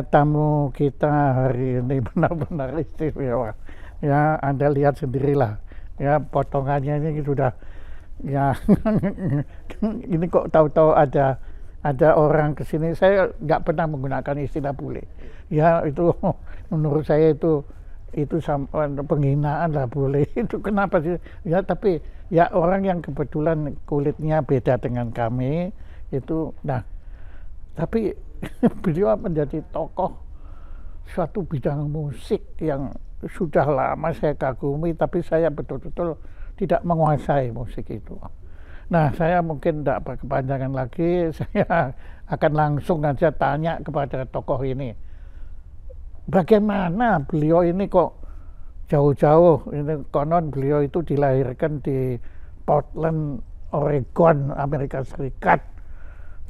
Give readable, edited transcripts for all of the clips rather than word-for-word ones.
tamu kita hari ini benar-benar istimewa. Ya, Anda lihat sendirilah. Ya, potongannya ini sudah, ya, ini kok tahu-tahu ada orang kesini. Saya nggak pernah menggunakan istilah bule. Ya, itu menurut saya itu penghinaan lah bule. Itu kenapa sih? Ya, tapi ya orang yang kebetulan kulitnya beda dengan kami itu, nah, tapi beliau menjadi tokoh suatu bidang musik yang sudah lama saya kagumi, tapi saya betul-betul tidak menguasai musik itu. Nah, saya mungkin tidak berkepanjangan lagi, saya akan langsung aja tanya kepada tokoh ini. Bagaimana beliau ini kok jauh-jauh, ini konon beliau itu dilahirkan di Portland, Oregon, Amerika Serikat.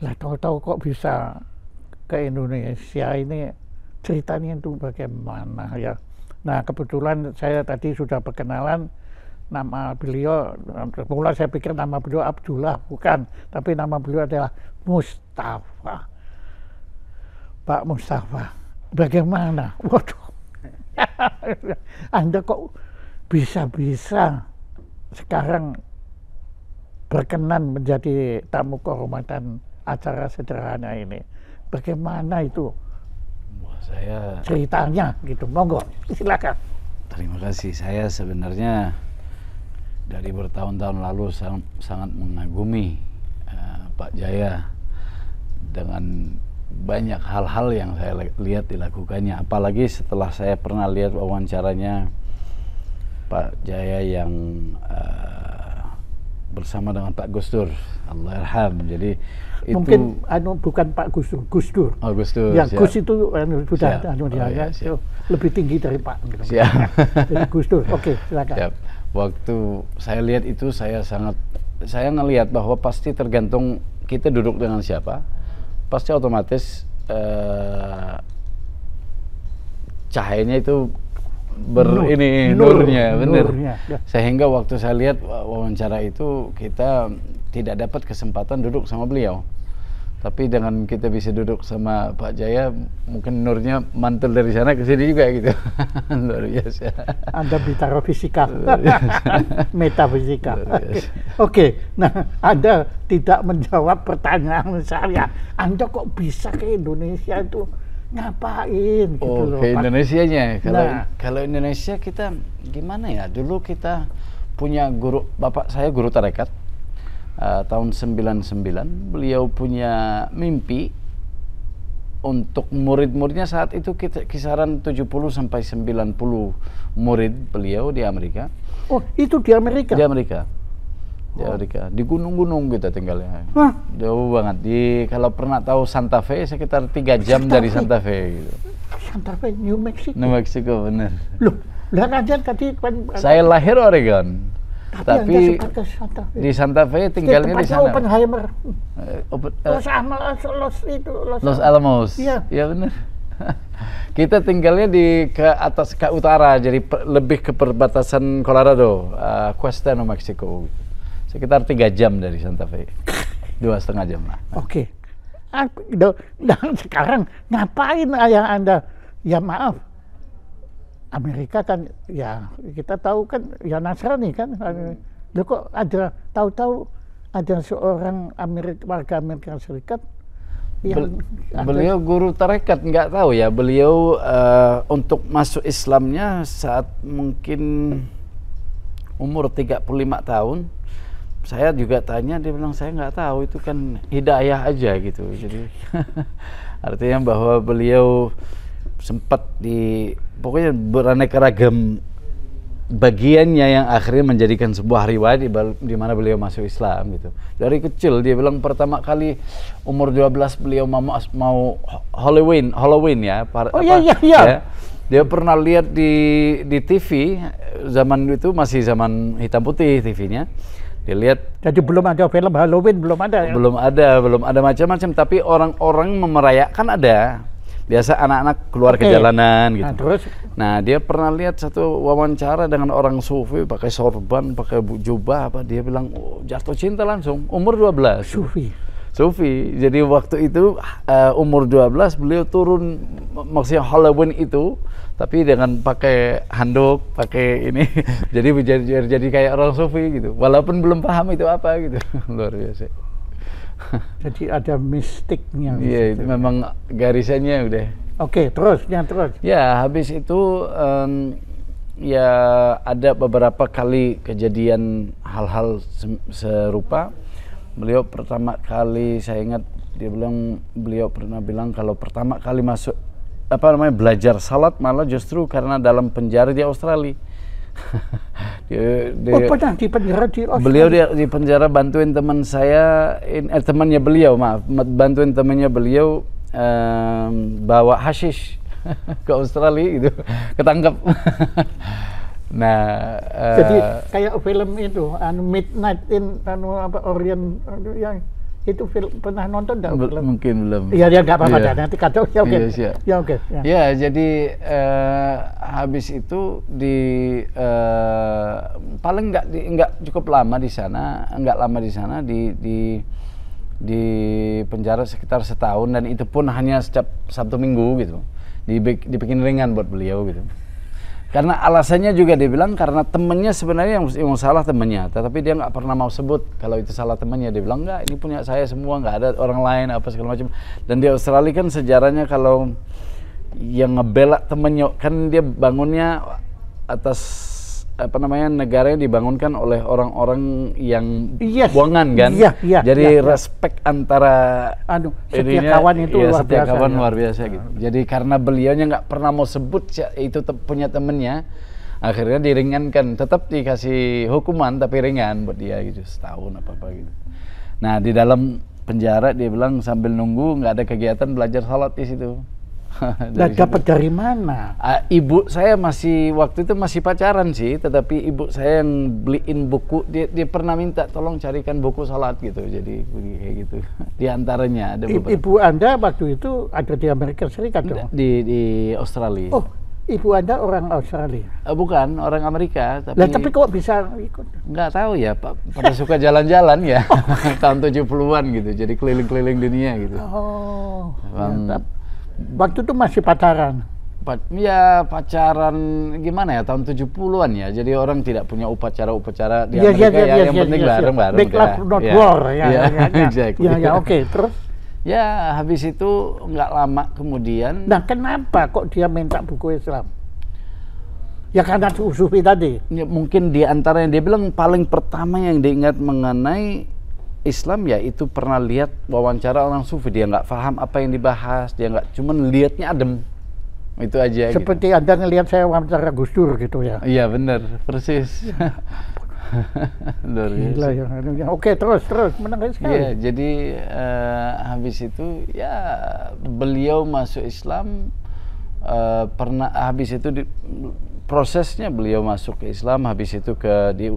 Lah tahu-tahu kok bisa ke Indonesia, ini ceritanya itu bagaimana ya. Nah, kebetulan saya tadi sudah perkenalan nama beliau. Mula saya pikir nama beliau Abdullah, bukan, tapi nama beliau adalah Mustafa. Pak Mustafa, bagaimana? Waduh, Anda kok bisa-bisa sekarang berkenan menjadi tamu kehormatan acara sederhana ini? Bagaimana itu? Saya ceritanya gitu, monggo silakan. Terima kasih. Saya sebenarnya dari bertahun-tahun lalu sangat mengagumi Pak Jaya dengan banyak hal-hal yang saya lihat dilakukannya. Apalagi setelah saya pernah lihat wawancaranya Pak Jaya yang bersama dengan Pak Gus Dur, Allahyarham. Jadi mungkin bukan Pak Gus Dur, Gus Dur. Oh, Gus Dur. Ya, siap. Gus itu sudah ya, lebih tinggi dari Pak. Siap. Jadi Gus Dur. Oke, silakan. Siap. Waktu saya lihat itu saya ngelihat bahwa pasti tergantung kita duduk dengan siapa. Pasti otomatis cahayanya itu nurnya, bener. Ya. Sehingga waktu saya lihat wawancara itu kita tidak dapat kesempatan duduk sama beliau. Tapi dengan kita bisa duduk sama Pak Jaya, mungkin nurnya mantul dari sana ke sini juga gitu. Luar biasa. Anda bicara fisika, metafisika. Oke, nah Anda tidak menjawab pertanyaan saya. Anda kok bisa ke Indonesia itu ngapain? Gitu loh, ke Indonesianya. Kalau Indonesia kita gimana ya? Dulu kita punya guru, bapak saya guru tarekat. Tahun 99 beliau punya mimpi untuk murid-muridnya. Saat itu kita kisaran 70 sampai 90 murid beliau di Amerika. Oh, itu di Amerika? Di Amerika. Di Amerika. Di gunung-gunung kita tinggalnya. Jauh banget. Kalau pernah tahu Santa Fe, sekitar 3 jam dari Santa Fe gitu. Santa Fe, New Mexico. New Mexico, benar. Loh, aja tadi kan saya lahir Oregon. Tapi di Santa Fe tinggalnya di sana. Oppenheimer. Los Alamos. Iya, ya, benar. Kita tinggalnya ke utara, jadi lebih ke perbatasan Colorado, Cuesta, New Mexico. Sekitar 3 jam dari Santa Fe. 2,5 jam lah. Oke. Dan sekarang ngapain ayah Anda? Ya maaf, Amerika kan ya kita tahu kan ya Nasrani kan. Loh kok ada tahu-tahu ada seorang warga Amerika Serikat yang beliau guru tarekat, nggak tahu ya beliau untuk masuk Islamnya saat mungkin umur 35 tahun. Saya juga tanya, dia bilang saya nggak tahu, itu kan hidayah aja gitu. Jadi artinya bahwa beliau sempat pokoknya beraneka ragam bagiannya yang akhirnya menjadikan sebuah riwayat di mana beliau masuk Islam gitu. Dari kecil dia bilang pertama kali umur 12 beliau mau Halloween ya. Ya. Dia pernah lihat di TV, zaman itu masih zaman hitam putih TV-nya. Dia lihat. Jadi belum ada film Halloween, belum ada ya? Belum ada macam-macam, tapi orang-orang memerayakan ada. Biasa anak-anak keluar ke jalanan gitu. Nah, terus? Nah, dia pernah lihat satu wawancara dengan orang sufi pakai sorban, pakai jubah apa, dia bilang jatuh cinta langsung umur 12. Sufi. sufi. Jadi waktu itu umur 12 beliau turun, maksudnya Halloween itu, tapi dengan pakai handuk, pakai ini, jadi kayak orang sufi gitu. Walaupun belum paham itu apa gitu, luar biasa. Jadi ada mistiknya. Iya, itu memang garisannya udah. Oke, terus. Ya, habis itu ya ada beberapa kali kejadian hal-hal serupa. Beliau pertama kali, saya ingat beliau pernah bilang kalau pertama kali masuk belajar salat malah justru karena dalam penjara di Australia. Pernah di penjara di Australia? Beliau di penjara bantuin teman saya, temannya beliau, bantuin temannya beliau bawa hashish ke Australia gitu, ketangkep. Nah, jadi kayak film itu, Midnight in Orient, yang itu film pernah nonton enggak? Mungkin belum. Iya, nggak apa-apa, nanti kacau. Ya oke. Ya oke. Ya, jadi habis itu paling nggak cukup lama di sana, di penjara sekitar setahun, dan itu pun hanya setiap Sabtu Minggu gitu. Dibikin ringan buat beliau gitu. Karena alasannya juga dibilang karena temennya sebenarnya yang salah temennya, tetapi dia nggak pernah mau sebut kalau itu salah temennya. Dia bilang nggak, ini punya saya semua, nggak ada orang lain apa segala macam. Dan di Australia kan sejarahnya kalau yang ngebela temennya kan dia bangunnya atas negaranya dibangunkan oleh orang-orang yang buangan kan. Jadi respect antara setia kawan itu luar setia biasa. Kawan luar biasa gitu. Jadi karena beliaunya nggak pernah mau sebut itu punya temennya, akhirnya diringankan, tetap dikasih hukuman tapi ringan buat dia gitu, setahun apa gitu. Nah, di dalam penjara dia bilang sambil nunggu nggak ada kegiatan, belajar salat di situ. Dapat dari mana? Ibu saya waktu itu masih pacaran sih, tetapi ibu saya yang beliin buku, dia pernah minta tolong carikan buku salat gitu, jadi kayak gitu. Di antaranya ada beberapa. Ibu Anda waktu itu ada di Amerika Serikat dong? Di Australia. Oh, ibu Anda orang Australia? Bukan, orang Amerika. Tapi kok bisa ikut? Nggak tahu ya, Pak. Pada suka jalan-jalan ya, tahun 70-an gitu, jadi keliling-keliling dunia gitu. Oh, waktu itu masih pacaran? Ya pacaran gimana ya, tahun 70-an ya. Jadi orang tidak punya upacara-upacara di Amerika yang penting bareng-bareng. Make love not war. Exactly. Oke, terus? Ya, habis itu nggak lama kemudian. Nah, kenapa kok dia minta buku Islam? Ya karena sufi tadi. Ya, mungkin di antara yang dia bilang paling pertama yang diingat mengenai Islam ya itu pernah lihat wawancara orang sufi, dia nggak paham apa yang dibahas, dia nggak, cuman lihatnya adem, itu aja. Seperti gitu. Anda ngelihat saya wawancara Gus Dur gitu ya? Iya benar, persis. Luar biasa. Ya. Oke, terus menarik sekali. Iya, jadi habis itu ya beliau masuk Islam, habis itu prosesnya beliau masuk ke Islam, habis itu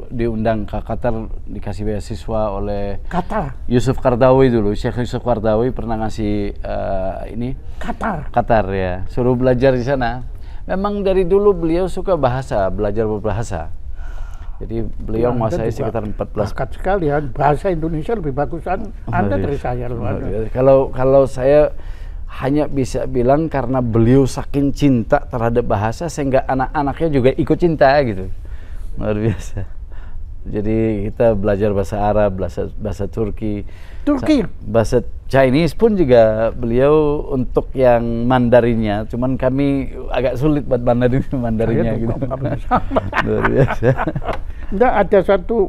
diundang ke Qatar, dikasih beasiswa oleh Qatar. Yusuf Qaradawi dulu, Syekh Yusuf Qaradawi pernah ngasih Qatar ya, suruh belajar di sana. Memang dari dulu beliau suka belajar berbahasa. Jadi beliau menguasai sekitar 14. Bakat sekali ya, bahasa Indonesia lebih bagusan Anda dari saya. Kalau saya hanya bisa bilang karena beliau saking cinta terhadap bahasa sehingga anak-anaknya juga ikut cinta gitu, luar biasa. Jadi kita belajar bahasa Arab, bahasa Turki, bahasa Chinese pun juga beliau untuk yang Mandarinnya, cuman kami agak sulit buat Mandarinnya gitu. Luar biasa. Enggak, ada satu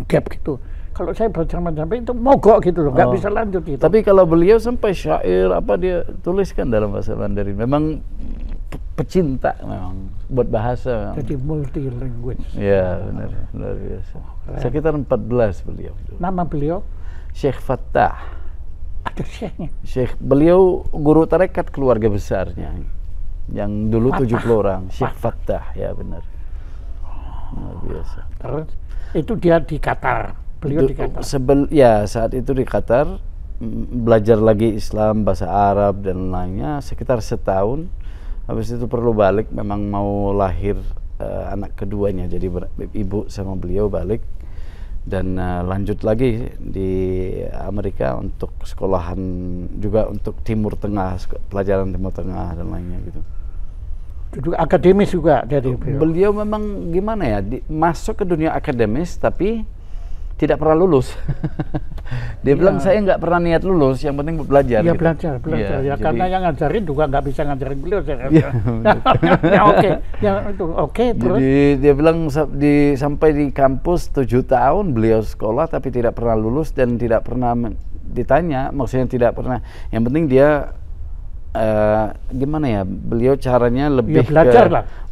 gap gitu. Kalau saya baca sampai itu mogok gitu loh, nggak bisa lanjut gitu. Tapi kalau beliau sampai syair dia tuliskan dalam bahasa Mandarin. Memang pecinta memang buat bahasa. Jadi multi language. Iya benar, luar biasa. Sekitar 14 beliau. Nama beliau? Syekh Fattah. Ada syekhnya? Beliau guru tarekat keluarga besarnya. Yang dulu 70 orang. Syekh Fattah, ya benar. Luar biasa. Terus itu dia di Qatar. Beliau di Qatar. Saat itu di Qatar, belajar lagi Islam, bahasa Arab dan lainnya sekitar setahun. Habis itu perlu balik, memang mau lahir anak keduanya, jadi ibu sama beliau balik. dan lanjut lagi di Amerika untuk sekolahan juga untuk Timur Tengah, pelajaran Timur Tengah dan lainnya gitu. Juga akademis juga dari beliau memang gimana ya, masuk ke dunia akademis tapi tidak pernah lulus. Dia bilang saya nggak pernah niat lulus, yang penting belajar. Iya, gitu. belajar ya, jadi, karena yang ngajarin juga nggak bisa ngajarin beliau. Ya, oke, terus. Jadi dia bilang sampai di kampus 7 tahun beliau sekolah tapi tidak pernah lulus dan tidak pernah ditanya, maksudnya tidak pernah. Yang penting dia gimana ya, beliau caranya lebih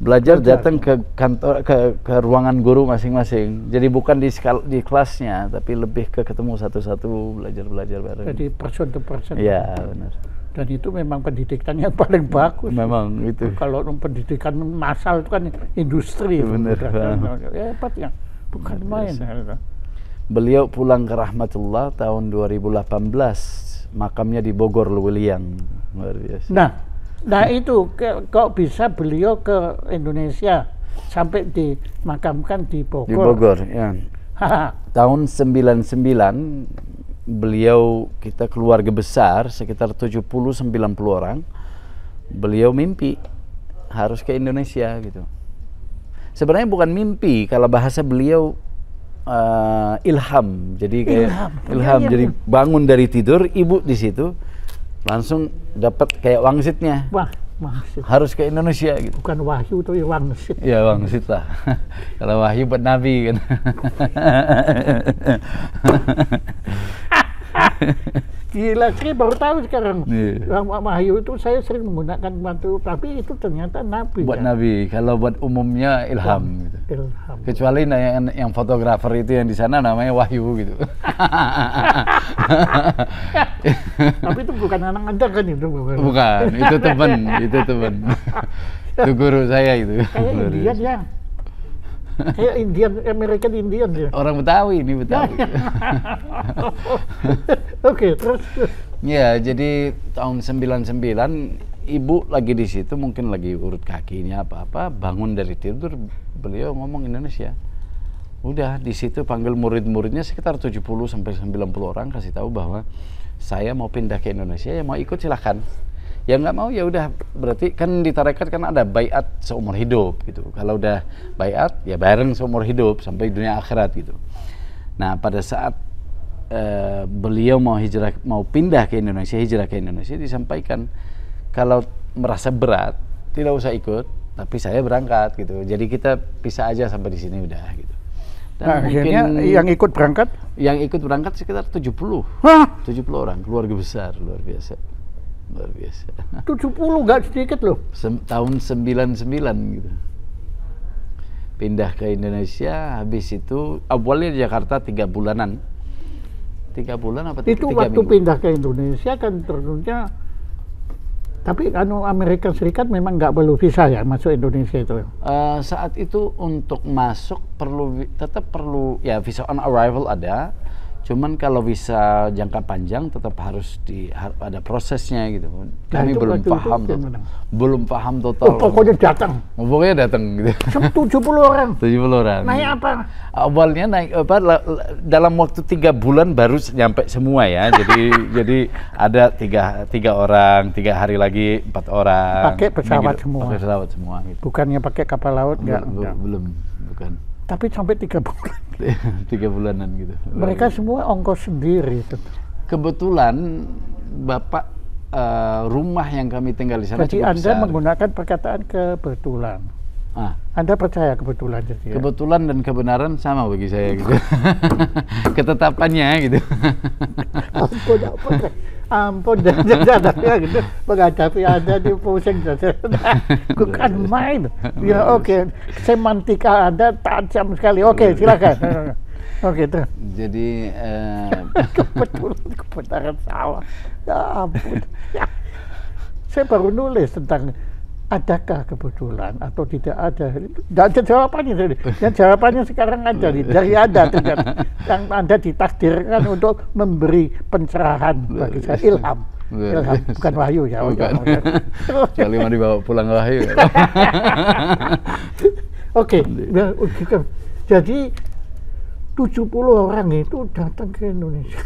belajar datang ke kantor, ke ruangan guru masing-masing. Jadi bukan di kelasnya, tapi lebih ke ketemu satu-satu, belajar bareng. Jadi person to person. Iya, benar. Dan itu memang pendidikannya paling bagus. Memang itu. Kalau pendidikan massal itu kan industri. Benar. Hebat ya, bukan main. Beliau pulang ke Rahmatullah tahun 2018. Makamnya di Bogor, Luwiliang. Luar biasa. Nah itu kok bisa beliau ke Indonesia sampai dimakamkan di Bogor? Di Bogor, ya. Tahun 99 beliau, kita keluarga besar sekitar 70-90 orang. Beliau mimpi harus ke Indonesia gitu. Sebenarnya bukan mimpi, kalau bahasa beliau ilham. Jadi kayak ilham. Jadi bangun dari tidur, ibu di situ langsung dapat kayak wangsitnya. Wah, wangsit. Harus ke Indonesia gitu. Bukan wahyu tapi wangsit. Ya wangsit lah. Kalau wahyu buat nabi kan. Gila, saya baru tahu sekarang. Wahyu itu saya sering menggunakan batu, tapi itu ternyata nabi. Buat nabi, kalau buat umumnya ilham. Gitu. Ilham. Kecuali yang fotografer itu yang di sana namanya Wahyu gitu. Tapi itu bukan anak Anda kan itu? Bukan, itu teman, itu guru saya itu. Kayak Indian ya. Kayak American Indian ya. Orang Betawi ini, Betawi. Oke, terus. Ya, jadi tahun 99 ibu lagi di situ, mungkin lagi urut kakinya apa-apa, bangun dari tidur, beliau ngomong Indonesia. Udah di situ panggil murid-muridnya sekitar 70 sampai 90 orang, kasih tahu bahwa saya mau pindah ke Indonesia, yang mau ikut silahkan. Yang nggak mau ya udah, berarti kan di tarekat kan ada baiat seumur hidup gitu. Kalau udah baiat ya bareng seumur hidup sampai dunia akhirat gitu. Nah, pada saat beliau mau pindah ke Indonesia, hijrah ke Indonesia, disampaikan kalau merasa berat tidak usah ikut, tapi saya berangkat gitu. Jadi kita pisah aja sampai di sini udah gitu. Dan akhirnya yang ikut berangkat? Yang ikut berangkat sekitar 70. Hah? 70 orang, keluarga besar, luar biasa. Luar biasa. 70 nggak sedikit loh. Tahun 99 gitu. Pindah ke Indonesia, habis itu awalnya di Jakarta 3 bulanan. 3 bulan apa 3 itu 3 waktu minggu. Pindah ke Indonesia kan tentunya, tapi Amerika Serikat memang nggak perlu visa ya masuk Indonesia itu. Saat itu untuk masuk tetap perlu ya, visa on arrival ada. Cuman kalau visa jangka panjang tetap harus ada prosesnya gitu. Kami belum paham total. Pokoknya datang. Pokoknya datang gitu. 70 orang. 70 orang. Naik apa? Awalnya naik dalam waktu 3 bulan baru nyampe semua ya. Jadi ada 3 orang, 3 hari lagi 4 orang. Pakai pesawat semua. Pakai pesawat semua gitu. Bukannya pakai kapal laut enggak? Belum, bukan. Tapi sampai 3 bulan. 3 bulanan gitu. Mereka semua ongkos sendiri itu. Kebetulan Bapak rumah yang kami tinggal di sana jadi cukup Anda besar. menggunakan perkataan kebetulan. Anda percaya kebetulan jadi? Kebetulan dan kebenaran sama bagi saya gitu. Ketetapannya gitu. Ampun gitu, menghadapi Anda di pusing saja. Bukan main. Ya oke, semantika Anda tajam sekali. Oke, silakan. Oke, tuh. Jadi kebenaran salah. Ya ampun. Ya. Saya baru nulis tentang adakah kebetulan atau tidak ada. Tidak ada jawabannya. Dan jawabannya sekarang ada dari Anda. Yang Anda ditakdirkan untuk memberi pencerahan bagi saya. Ilham. Bukan wahyu ya. Bukan. Kali mau dibawa pulang wahyu. Oke. Jadi 70 orang itu datang ke Indonesia.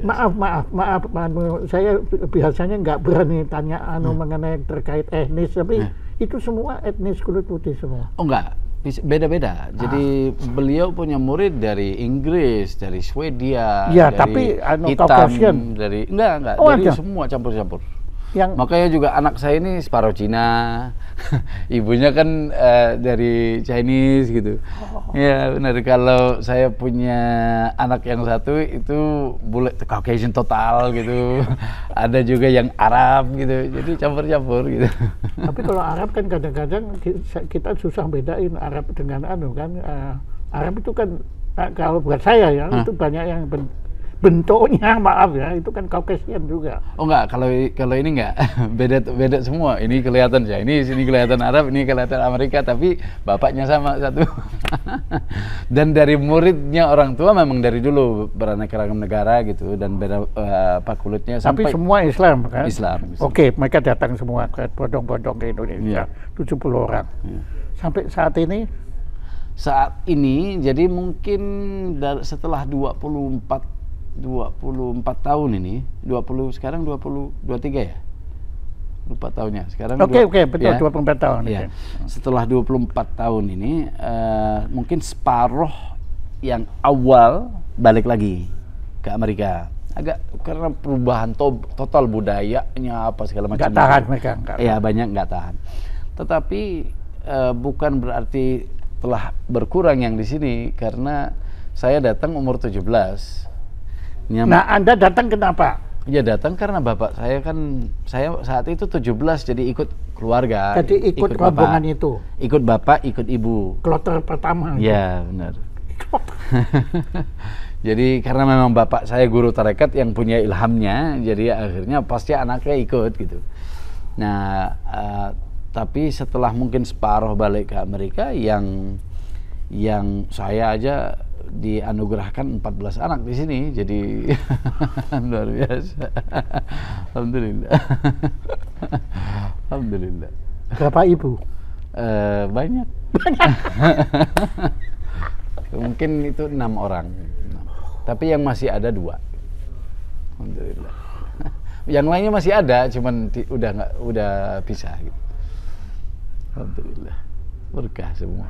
Maaf, saya biasanya nggak berani tanya mengenai terkait etnis, tapi itu semua etnis kulit putih semua. Oh enggak, beda-beda. Jadi beliau punya murid dari Inggris, dari Swedia, ya, dari tapi hitam, Caucasian. dari enggak, Oh, dari ada. semua campur-campur. Yang Makanya juga anak saya ini separuh Cina, ibunya kan dari Chinese gitu. Ya benar, kalau saya punya anak yang satu itu bule Caucasian total gitu. Ada juga yang Arab gitu, jadi campur-campur gitu. tapi kalau Arab kan kadang-kadang kita susah bedain Arab dengan kan. Arab itu kan kalau buat saya ya itu banyak yang bentuknya, maaf ya, itu kan Caucasian juga. Oh enggak, kalau ini enggak. Beda semua. Ini kelihatan Chinese, ini kelihatan Arab, ini kelihatan Amerika, tapi bapaknya sama satu. Dan dari muridnya orang tua memang dari dulu beraneka ragam negara gitu, dan beda kulitnya Tapi sampai semua Islam kan? Islam. Oke, mereka datang semua ke bodong-bodong ke Indonesia. 70 orang. Sampai saat ini jadi mungkin setelah 24 tahun ini, 23 ya? Lupa tahunnya. Sekarang Oke, betul, ya, 24 tahun. Ya. Okay. Setelah 24 tahun ini, mungkin separuh yang awal balik lagi ke Amerika. Agak karena perubahan total budayanya apa segala macam. Nggak tahan mereka. Ya, banyak nggak tahan. Tetapi bukan berarti telah berkurang yang di sini, karena saya datang umur 17. Nah, Anda datang kenapa? Ya datang karena bapak saya saat itu 17, jadi ikut keluarga. Jadi ikut rombongan itu. Ikut bapak, ikut ibu. Kloter pertama. Ya benar. Jadi karena memang bapak saya guru tarekat yang punya ilhamnya, jadi akhirnya pasti anaknya ikut gitu. Nah, tapi setelah mungkin separuh balik ke Amerika, yang saya aja dianugerahkan 14 anak di sini, jadi luar biasa. Alhamdulillah. Alhamdulillah. Berapa ibu? Banyak. Mungkin itu 6 orang. Tapi yang masih ada 2. Alhamdulillah. Yang lainnya masih ada, cuman udah pisah gitu. Alhamdulillah. Berkah semua.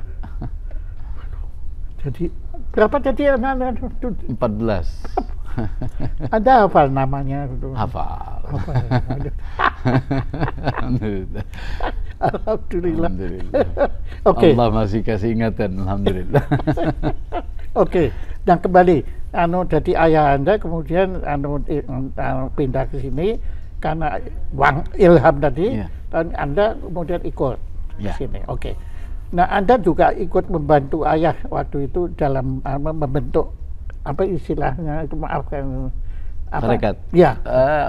Jadi berapa tadi anak-anak? 14. Ada hafal namanya? Hafal. Alhamdulillah. Alhamdulillah. Alhamdulillah. Oke. Allah masih kasih ingatan, alhamdulillah. Oke. Dan kembali, jadi ayah Anda kemudian pindah ke sini karena ilham tadi, dan Anda kemudian ikut ke sini. Oke. Nah, Anda juga ikut membantu ayah waktu itu dalam membentuk apa istilahnya itu, maafkan Tarekat. Ya.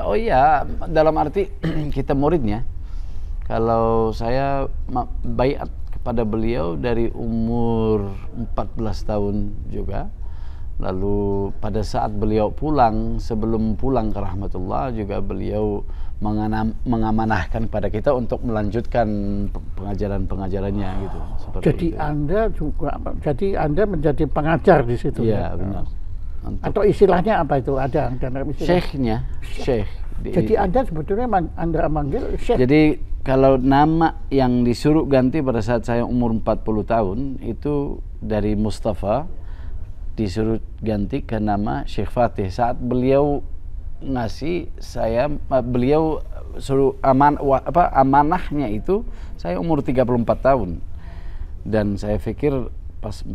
Oh iya, dalam arti kita muridnya. Kalau saya baiat kepada beliau dari umur 14 tahun juga. Lalu pada saat beliau pulang, sebelum pulang ke rahmatullah juga beliau mengamanahkan kepada kita untuk melanjutkan pengajaran-pengajarannya gitu. Jadi itu. Anda menjadi pengajar di situ. Iya, benar. Atau istilahnya apa itu? Ada Syekhnya, Syekh. Jadi Anda sebetulnya Anda manggil Syekh. Jadi kalau nama yang disuruh ganti pada saat saya umur 40 tahun itu dari Mustafa, disuruh ganti ke nama Syekh Fatih. Saat beliau ngasih beliau suruh amanahnya itu saya umur 34 tahun. Dan saya pikir pas 40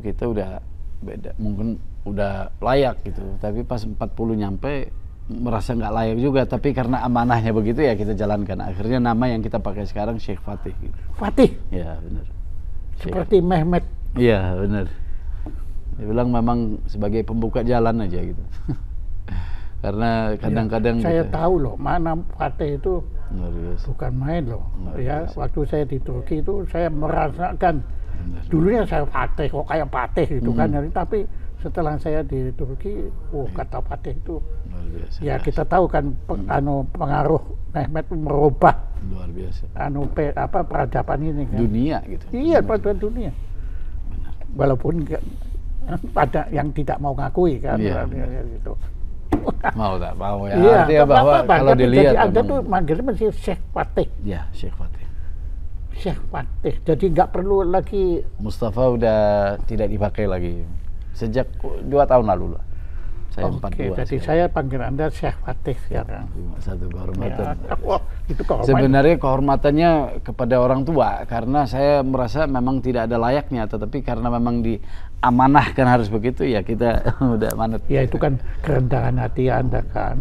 kita udah beda, mungkin udah layak gitu. Tapi pas 40 nyampe merasa nggak layak juga, tapi karena amanahnya begitu ya kita jalankan. Akhirnya nama yang kita pakai sekarang Syekh Fatih gitu. Fatih? Ya benar. Seperti Mehmet? Iya benar. Dia bilang memang sebagai pembuka jalan aja gitu. Karena kadang-kadang saya tahu loh, mana Fatih itu bukan main loh. Waktu saya di Turki itu saya merasakan dulunya saya Fatih kok kayak Fatih gitu kan. Tapi setelah saya di Turki, kata Fatih itu ya kita tahu kan pengaruh Mehmet merubah luar biasa. Peradaban ini kan. Dunia gitu. Iya, pada dunia. Walaupun ada yang tidak mau ngakui kan, gitu. Mau tak mau ya. Iya, Artinya bahwa kalau dilihat jadi Anda tuh manggilnya masih Syekh Fatih. Ya, Syekh Fatih. Syekh Fatih. Jadi nggak perlu lagi. Mustafa udah tidak dipakai lagi sejak 2 tahun lalu lah. Saya 42. Jadi saya panggil Anda Syekh Fatih sekarang. Satu kehormatan. Ya, itu kehormatan. Sebenarnya kehormatannya kepada orang tua karena saya merasa memang tidak ada layaknya, tetapi karena memang diamanahkan harus begitu ya kita udah manut. Ya itu kan kerendahan hati Anda kan.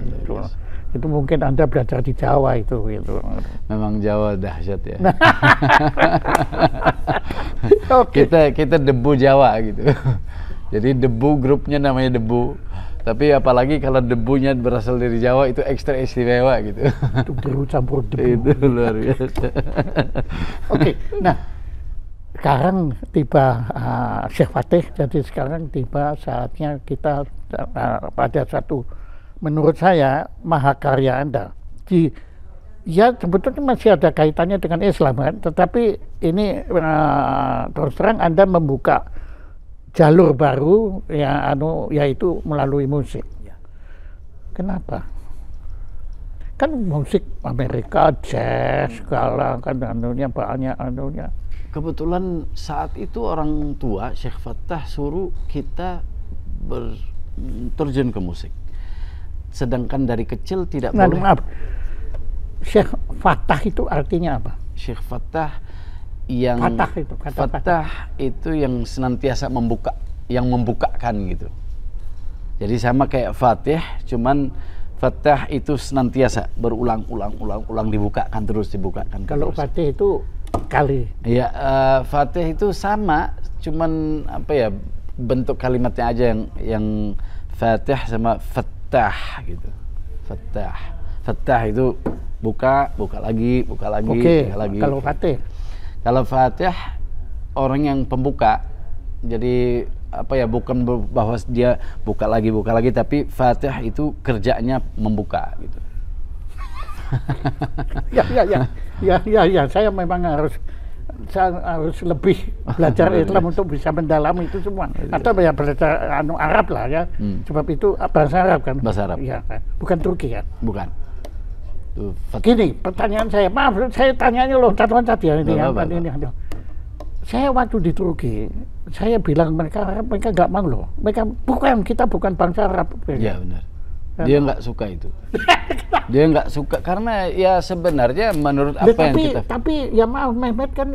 Itu mungkin Anda belajar di Jawa itu gitu. Memang Jawa dahsyat ya. Kita debu Jawa gitu. Jadi debu grupnya namanya debu. Tapi apalagi kalau debunya berasal dari Jawa itu ekstra istimewa gitu. Itu debu campur debu. Itu luar biasa. Oke, nah sekarang tiba Syekh Fatih. Jadi sekarang tiba saatnya kita pada satu, menurut saya mahakarya Anda. Ya sebetulnya masih ada kaitannya dengan Islam kan, tetapi ini terus terang Anda membuka jalur baru ya yaitu melalui musik. Ya. Kenapa? Kan musik Amerika, jazz, segala kan banyak anunya. Kebetulan saat itu orang tua Syekh Fattah suruh kita terjun ke musik. Sedangkan dari kecil tidak boleh. Maaf. Syekh Fattah itu artinya apa? Syekh Fattah yang Fattah itu yang senantiasa membuka, yang membukakan gitu. Jadi sama kayak Fatih, cuman Fattah itu senantiasa berulang-ulang dibukakan terus. Kalau Fatih itu kali. Iya, Fatih itu sama, cuman apa ya bentuk kalimatnya aja yang Fatih sama Fattah gitu. Fattah itu buka lagi. Oke, kalau Fatih. Kalau Fatih orang yang pembuka, jadi apa ya, bukan bahwa dia buka lagi, tapi Fatih itu kerjanya membuka gitu. Ya, saya memang harus lebih belajar Islam untuk bisa mendalami itu semua. Atau ya belajar Arab lah ya. Sebab itu bahasa Arab kan. Bahasa Arab. Iya, bukan Turki kan. Bukan. Gini, pertanyaan saya, maaf, saya tanyanya loncat-loncat ya ini. Saya waktu di Turki, saya bilang mereka nggak mau loh. Kita bukan bangsa Arab. Ya benar. Dia nggak suka itu. Dia nggak suka karena ya sebenarnya menurut apa yang kita. Tapi ya maaf, Mehmet kan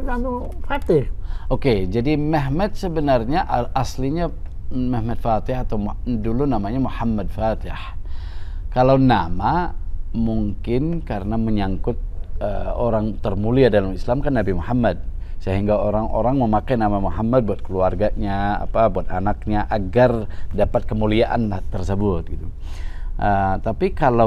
Fatih. Oke, jadi Mehmet sebenarnya aslinya Mehmet Fatih atau dulu namanya Muhammad Fatih. Kalau nama mungkin karena menyangkut orang termulia dalam Islam kan Nabi Muhammad, sehingga orang-orang memakai nama Muhammad buat keluarganya, buat anaknya agar dapat kemuliaan tersebut gitu. Tapi kalau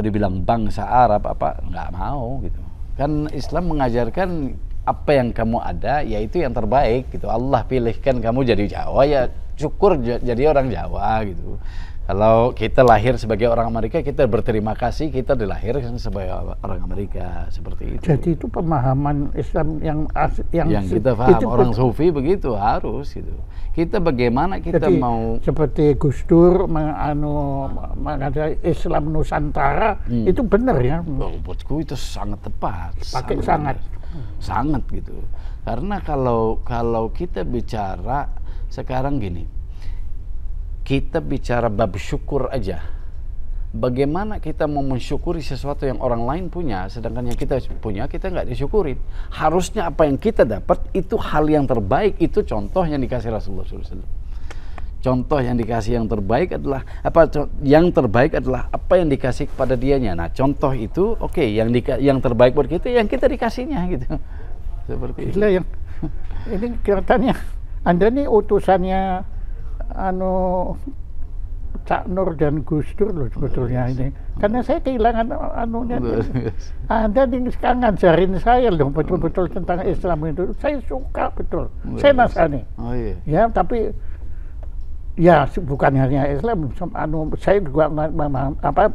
dibilang bangsa Arab nggak mau gitu. Kan Islam mengajarkan apa yang kamu ada yaitu yang terbaik gitu. Allah pilihkan kamu jadi Jawa ya syukur jadi orang Jawa gitu. Kalau kita lahir sebagai orang Amerika, kita berterima kasih kita dilahirkan sebagai orang Amerika, seperti itu. Jadi itu pemahaman Islam yang kita paham, itu orang sufi begitu harus gitu. Kita bagaimana kita mau seperti Gus Dur mengajari Islam Nusantara, itu benar ya? Buatku itu sangat tepat. Pakai sangat gitu. Karena kalau kita bicara sekarang gini, kita bicara bab syukur aja. Bagaimana kita mau mensyukuri sesuatu yang orang lain punya, sedangkan yang kita punya kita nggak disyukurin. Harusnya apa yang kita dapat itu hal yang terbaik, itu contoh yang dikasih Rasulullah SAW. Contoh yang dikasih yang terbaik adalah yang terbaik adalah apa yang dikasih kepada dianya. Nah, contoh itu oke, yang terbaik buat kita yang kita dikasihnya gitu. Seperti itu. Ini kelihatannya Anda nih utusannya Cak Nur dan Gus Dur loh sebetulnya ini. Karena saya kehilangan Anda nih sekarang ngajarin saya loh betul-betul tentang Islam itu. Saya suka betul. Saya Nasrani. Oh iya. Ya, tapi ya bukan hanya Islam, saya juga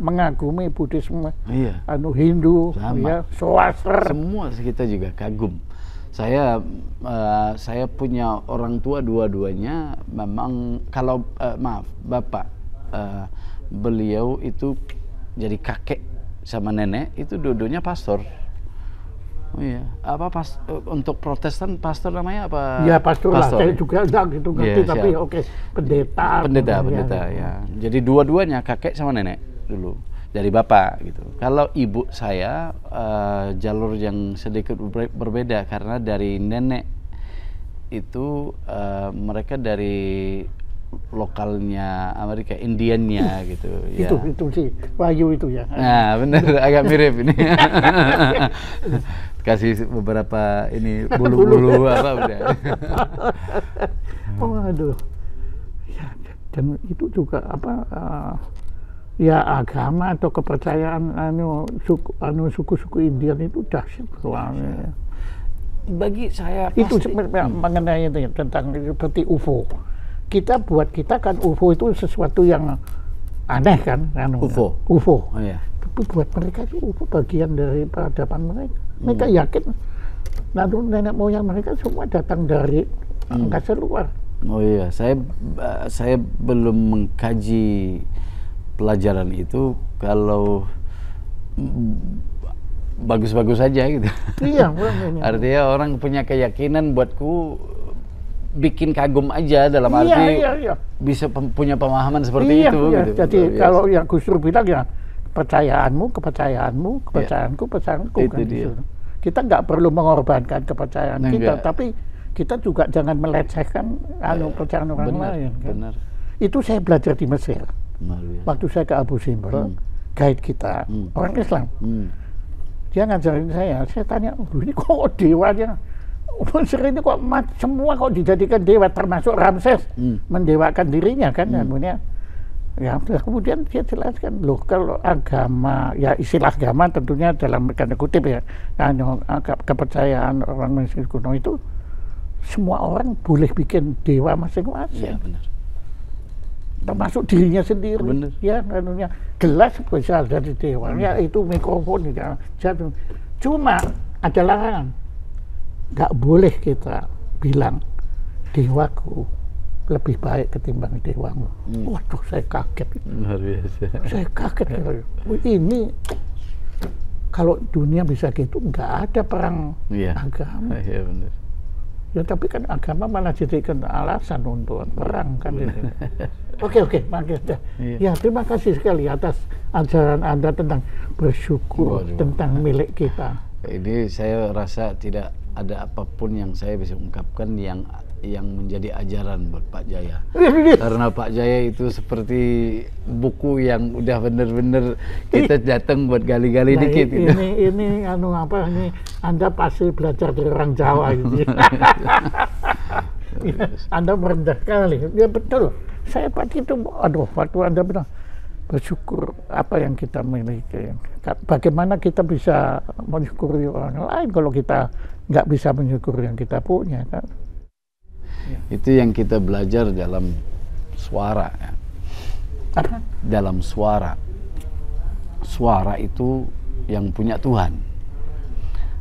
mengagumi Buddhisme, iya. Hindu, ya, Swastra. Semua kita juga kagum. Saya punya orang tua dua-duanya memang kalau maaf bapak beliau itu jadi kakek sama nenek itu dua-duanya pastor. Oh iya, untuk Protestan pastor namanya apa? Ya pastor lah, saya juga enggak gitu ngerti, Yes, tapi ya. oke, pendeta. Pendeta ya. Jadi dua-duanya kakek sama nenek dulu dari bapak gitu. Kalau ibu saya jalur yang sedikit berbeda karena dari nenek itu mereka dari lokalnya Amerika, Indiannya gitu. Itu sih Wahyu itu ya. Nah benar, agak mirip ini. Kasih beberapa ini bulu-bulu apa udah. Oh aduh. Ya, dan itu juga ya agama atau kepercayaan suku-suku Indian itu dahsyat soalnya. Bagi saya Itu mengenai itu ya, tentang seperti UFO. Kita kan UFO itu sesuatu yang aneh kan, UFO. Oh, iya. Tapi buat mereka itu UFO bagian dari peradaban mereka. Mereka yakin, lalu nenek moyang mereka semua datang dari angkasa luar. Oh iya, saya belum mengkaji pelajaran itu. Kalau bagus-bagus saja gitu. Iya, artinya orang punya keyakinan buatku bikin kagum aja dalam arti bisa punya pemahaman seperti itu. Gitu. Jadi kalau yang Gus Dur bilang ya kepercayaanmu, kepercayaanku kan gitu. Kita nggak perlu mengorbankan kepercayaan kita, tapi kita juga jangan melecehkan kepercayaan orang lain. Kan? Benar. Itu saya belajar di Mesir. Waktu saya ke Abu Simbel, guide kita orang Islam. Dia ngajarin saya tanya, ini kok dewanya Mesir ini kok semua kok dijadikan dewa, termasuk Ramses mendewakan dirinya kan, ya kemudian dia jelaskan loh, kalau agama, ya istilah agama tentunya dalam tanda kutip ya, kepercayaan orang Mesir kuno itu semua orang boleh bikin dewa masing-masing. Ya, benar. Termasuk dirinya sendiri. Benar. Ya, gelas besar dari dewa, ya itu mikrofon ya. Cuma ada larangan. Nggak boleh kita bilang dewaku lebih baik ketimbang dewamu. Waduh, saya kaget. Luar biasa. Saya kaget. Ini kalau dunia bisa gitu, nggak ada perang agama. Iya benar. Ya tapi kan agama malah jadikan alasan untuk perang kan. Oke, makasih. Ya terima kasih sekali atas ajaran Anda tentang bersyukur tentang milik kita. Ini saya rasa tidak ada apapun yang saya bisa ungkapkan yang menjadi ajaran buat Pak Jaya. Karena Pak Jaya itu seperti buku yang udah bener-bener kita datang buat gali-gali dikit. Gitu. Ini Anda pasti belajar dari orang Jawa gitu. Anda merendah sekali. Ya betul. Saya pasti itu, waktu Anda bilang bersyukur apa yang kita miliki. Bagaimana kita bisa mensyukuri orang lain kalau kita nggak bisa mensyukuri yang kita punya kan? Itu yang kita belajar dalam suara ya. Dalam suara itu yang punya Tuhan,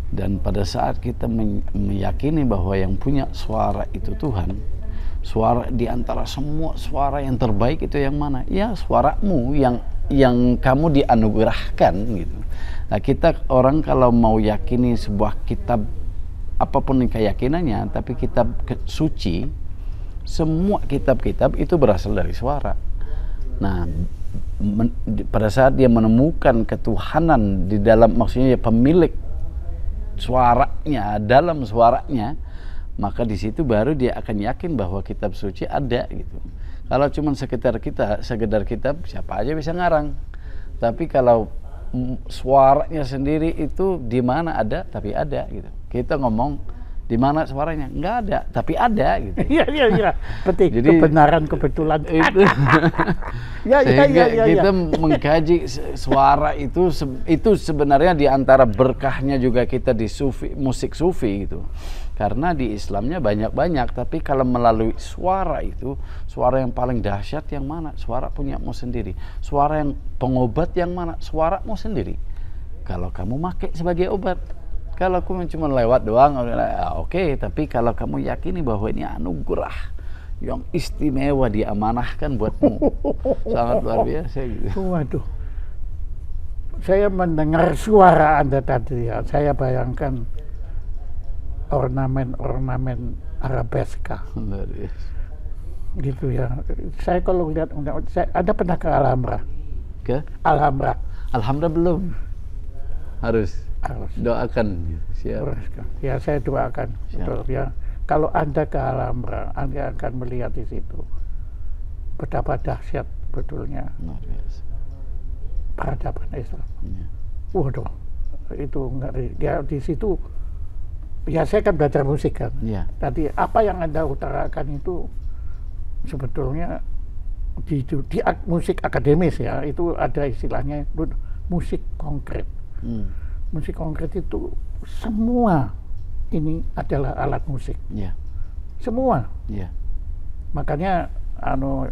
dan pada saat kita meyakini bahwa yang punya suara itu Tuhan, suara di antara semua suara yang terbaik itu yang mana? Ya suaramu yang kamu dianugerahkan gitu. Nah kita orang kalau mau yakini sebuah kitab apapun keyakinannya, tapi kitab suci, semua kitab-kitab itu berasal dari suara. Nah, pada saat dia menemukan ketuhanan di dalam, maksudnya pemilik suaranya, dalam suaranya, maka di situ baru dia akan yakin bahwa kitab suci ada gitu. Kalau cuma sekedar kitab, siapa aja bisa ngarang. Tapi kalau suaranya sendiri itu di mana ada, tapi ada gitu. Kita ngomong di mana suaranya nggak ada, tapi ada gitu. Iya. Betul. Jadi kebenaran kebetulan itu. Kita mengkaji suara itu sebenarnya di antara berkahnya juga kita di musik sufi gitu. Karena di Islamnya banyak, tapi kalau melalui suara itu, suara yang paling dahsyat yang mana? Suara punyamu sendiri. Suara yang pengobat yang mana? Suaramu sendiri. Kalau kamu pakai sebagai obat, Kalau aku cuma lewat doang, oke. Tapi kalau kamu yakini bahwa ini anugerah yang istimewa diamanahkan buatmu, sangat luar biasa gitu. Waduh, saya mendengar suara Anda tadi ya, saya bayangkan ornamen arabeska. Luar biasa. Gitu ya. Saya kalau lihat, Anda pernah ke Alhambra? Ke? Alhambra. Alhamdulillah belum. Harus. Doakan. Siap. Ya, saya doakan. Betul, ya. Kalau Anda ke Alhambra, Anda akan melihat di situ betapa dahsyat betulnya peradaban Islam. Ya. Waduh, itu ngeri. Ya, di situ, ya saya kan belajar musik kan. Ya. Tadi apa yang Anda utarakan itu sebetulnya di musik akademis ya, itu ada istilahnya musik konkret. Musik konkret itu semua ini adalah alat musik. Yeah. Semua. Yeah. Makanya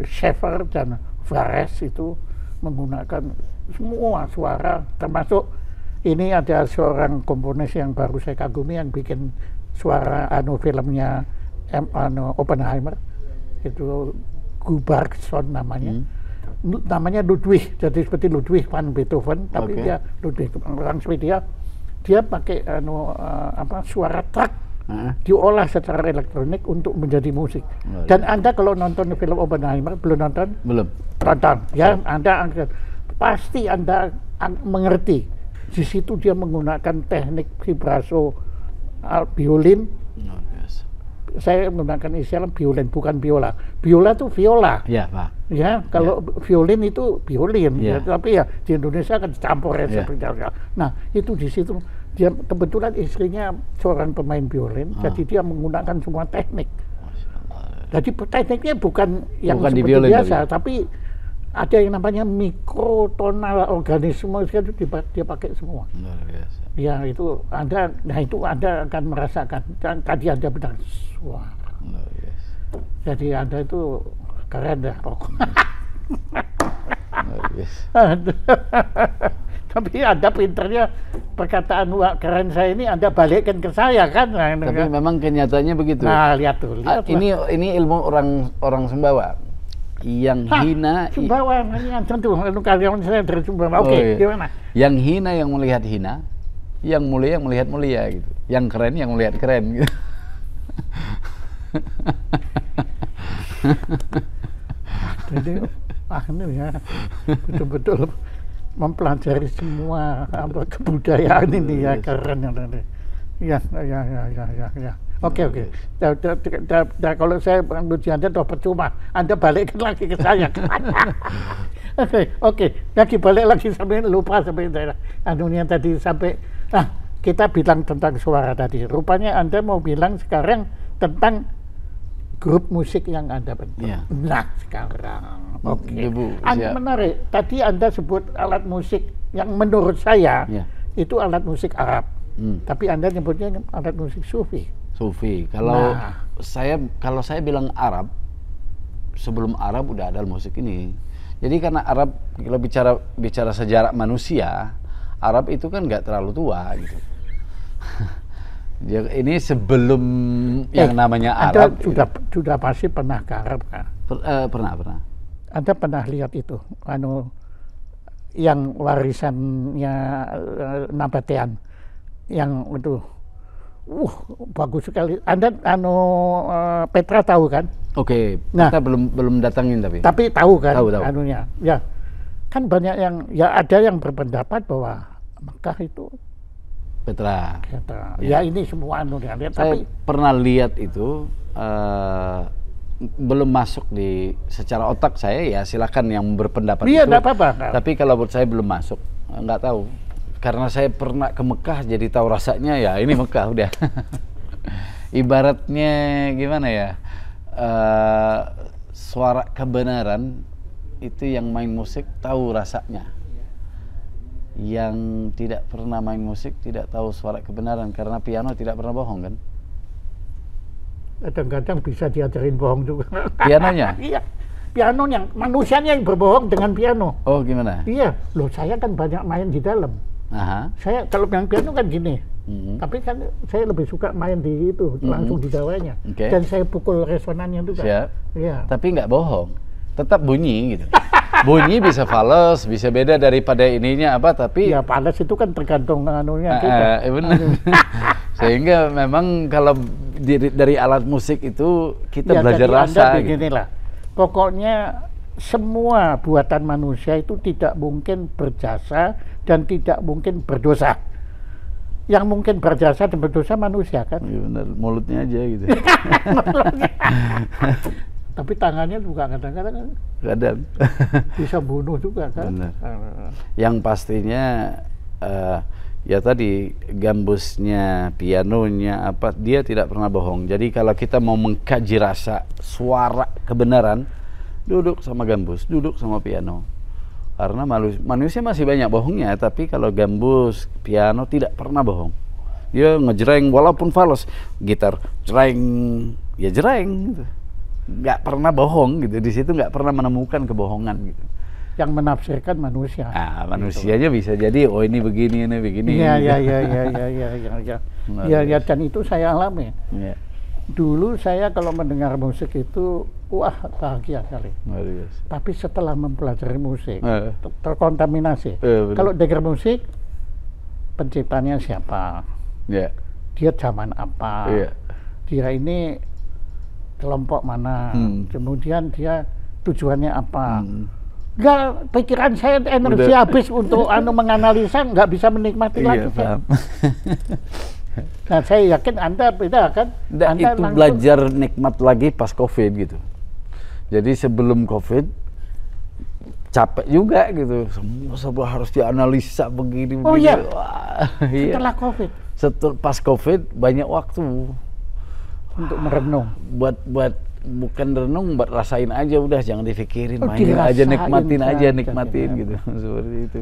Schaeffer dan Vares itu menggunakan semua suara, termasuk ini ada seorang komponis yang baru saya kagumi yang bikin suara filmnya Oppenheimer, itu Gubarkson namanya. Namanya Ludwig, jadi seperti Ludwig van Beethoven, tapi dia Ludwig orang Swedia. Dia pakai suara truk diolah secara elektronik untuk menjadi musik. Dan Anda kalau nonton film Oppenheimer, belum nonton? Belum. Tonton, ya. Anda pasti Anda mengerti. Di situ dia menggunakan teknik vibraso violin. Saya menggunakan istilah violin, bukan biola. Biola itu viola. Iya, Pak. Ya, kalau violin itu violin. Ya. Tapi ya di Indonesia kan campur ya seperti itu. Nah, itu di situ dia kebetulan istrinya seorang pemain violin, jadi dia menggunakan semua teknik. Jadi tekniknya bukan yang seperti violin, biasa, tapi ada yang namanya mikrotonal organisme, itu dia pakai semua. Luar biasa. Ya, itu Anda akan merasakan. Dan tadi Anda benar suara. Jadi Anda itu keren dah pokoknya. Tapi Anda pinternya perkataan keren saya ini Anda balikkan ke saya kan. Tapi memang kenyataannya begitu. Nah, lihat tuh. Ini ilmu orang Sumbawa. Yang hina Sumbawa ini tentu kalian saya dari Sumbawa. Oke, gimana? Yang hina yang melihat hina, yang mulia yang melihat mulia gitu. Yang keren yang melihat keren gitu. Jadi ya betul-betul mempelajari semua kebudayaan ini ya, keren ya. Ya. Oke. Kalau saya menguji Anda toh percuma, Anda balikkan lagi ke saya. Oke. Lagi balik lagi sampai lupa sampai anunya tadi sampai kita bilang tentang suara tadi. Rupanya Anda mau bilang sekarang tentang grup musik yang Anda bentuk. Ya. Nah, sekarang. Oke. Anda menarik. Tadi Anda sebut alat musik yang menurut saya itu alat musik Arab. Tapi Anda nyebutnya alat musik Sufi. Sufi. Kalau saya bilang Arab, sebelum Arab udah ada musik ini. Jadi karena Arab, kalau bicara sejarah manusia, Arab itu kan nggak terlalu tua gitu. Ini sebelum yang namanya Arab. Anda sudah pasti pernah ke Arab kan? Pernah. Anda pernah lihat itu, yang warisannya Nabatean, yang itu, bagus sekali. Anda Petra tahu kan? Oke, kita belum datangin tapi. Tapi tahu kan? Tahu. Anunya, ya kan banyak yang ada yang berpendapat bahwa Mekah itu Petra. Ya ini semua anunya. Saya pernah lihat itu. Belum masuk di secara otak saya, ya silakan yang berpendapat itu. Iya, enggak apa-apa. Tapi kalau buat saya belum masuk, nggak tahu. Karena saya pernah ke Mekah, jadi tahu rasanya ya ini Mekah udah. Ibaratnya gimana ya? Suara kebenaran itu yang main musik tahu rasanya. Yang tidak pernah main musik tidak tahu suara kebenaran, karena piano tidak pernah bohong kan? Kadang-kadang bisa diajarin bohong juga. Pianonya? Iya, piano yang manusianya yang berbohong dengan piano. Oh gimana? Iya, loh saya kan banyak main di dalam. Aha. Saya kalau main piano kan gini, tapi kan saya lebih suka main di itu, langsung di dawanya. Okay. Dan saya pukul resonannya juga. Siap. Ya. Tapi nggak bohong, tetap bunyi gitu. Bunyi bisa fals, bisa beda daripada ininya apa, tapi Ya panas itu kan tergantung anunya kita. benar. Sehingga memang kalau dari alat musik itu kita Ya, belajar jadi rasa. Anda Gitu. beginilah. Pokoknya semua buatan manusia itu tidak mungkin berjasa dan tidak mungkin berdosa. Yang mungkin berjasa dan berdosa manusia kan. Iya benar, mulutnya aja gitu. Tapi tangannya juga kadang-kadang Kadang. bisa bunuh juga kan. Benar. Yang pastinya ya tadi gambusnya, pianonya apa, dia tidak pernah bohong. Jadi kalau kita mau mengkaji rasa suara kebenaran, duduk sama gambus, duduk sama piano. Karena manusia masih banyak bohongnya, tapi kalau gambus, piano tidak pernah bohong. Dia ngejreng walaupun fals, gitar jreng, ya jreng gitu. Nggak pernah bohong gitu. Di situ nggak pernah menemukan kebohongan gitu. Yang menafsirkan manusia. Ah, manusianya bisa jadi oh ini begini, ini begini. Iya, gitu. iya, iya, iya, iya, iya, iya. Ya, ya, dan itu saya alami. Iya. Dulu saya kalau mendengar musik itu, wah bahagia sekali. Luar biasa. Tapi setelah mempelajari musik, Eh. terkontaminasi. Benar. Kalau dengar musik, penciptanya siapa? Iya. Dia zaman apa? Iya. Dia ini kelompok mana? Kemudian dia tujuannya apa? Enggak, pikiran saya energi Udah. habis untuk menganalisa, nggak bisa menikmati lagi. Iya, paham. Nah, saya yakin Anda beda kan? Nggak, Anda itu langsung- belajar nikmat lagi pas COVID gitu. Jadi sebelum COVID capek juga gitu. Semua harus dianalisa begini. Oh, iya? Wah, iya. Setelah COVID Pas COVID banyak waktu untuk merenung. buat bukan renung, buat rasain aja udah, jangan dipikirin, Oh, mainin aja, dirasain nikmatin aja, saja, nikmatin ya. gitu. Seperti itu.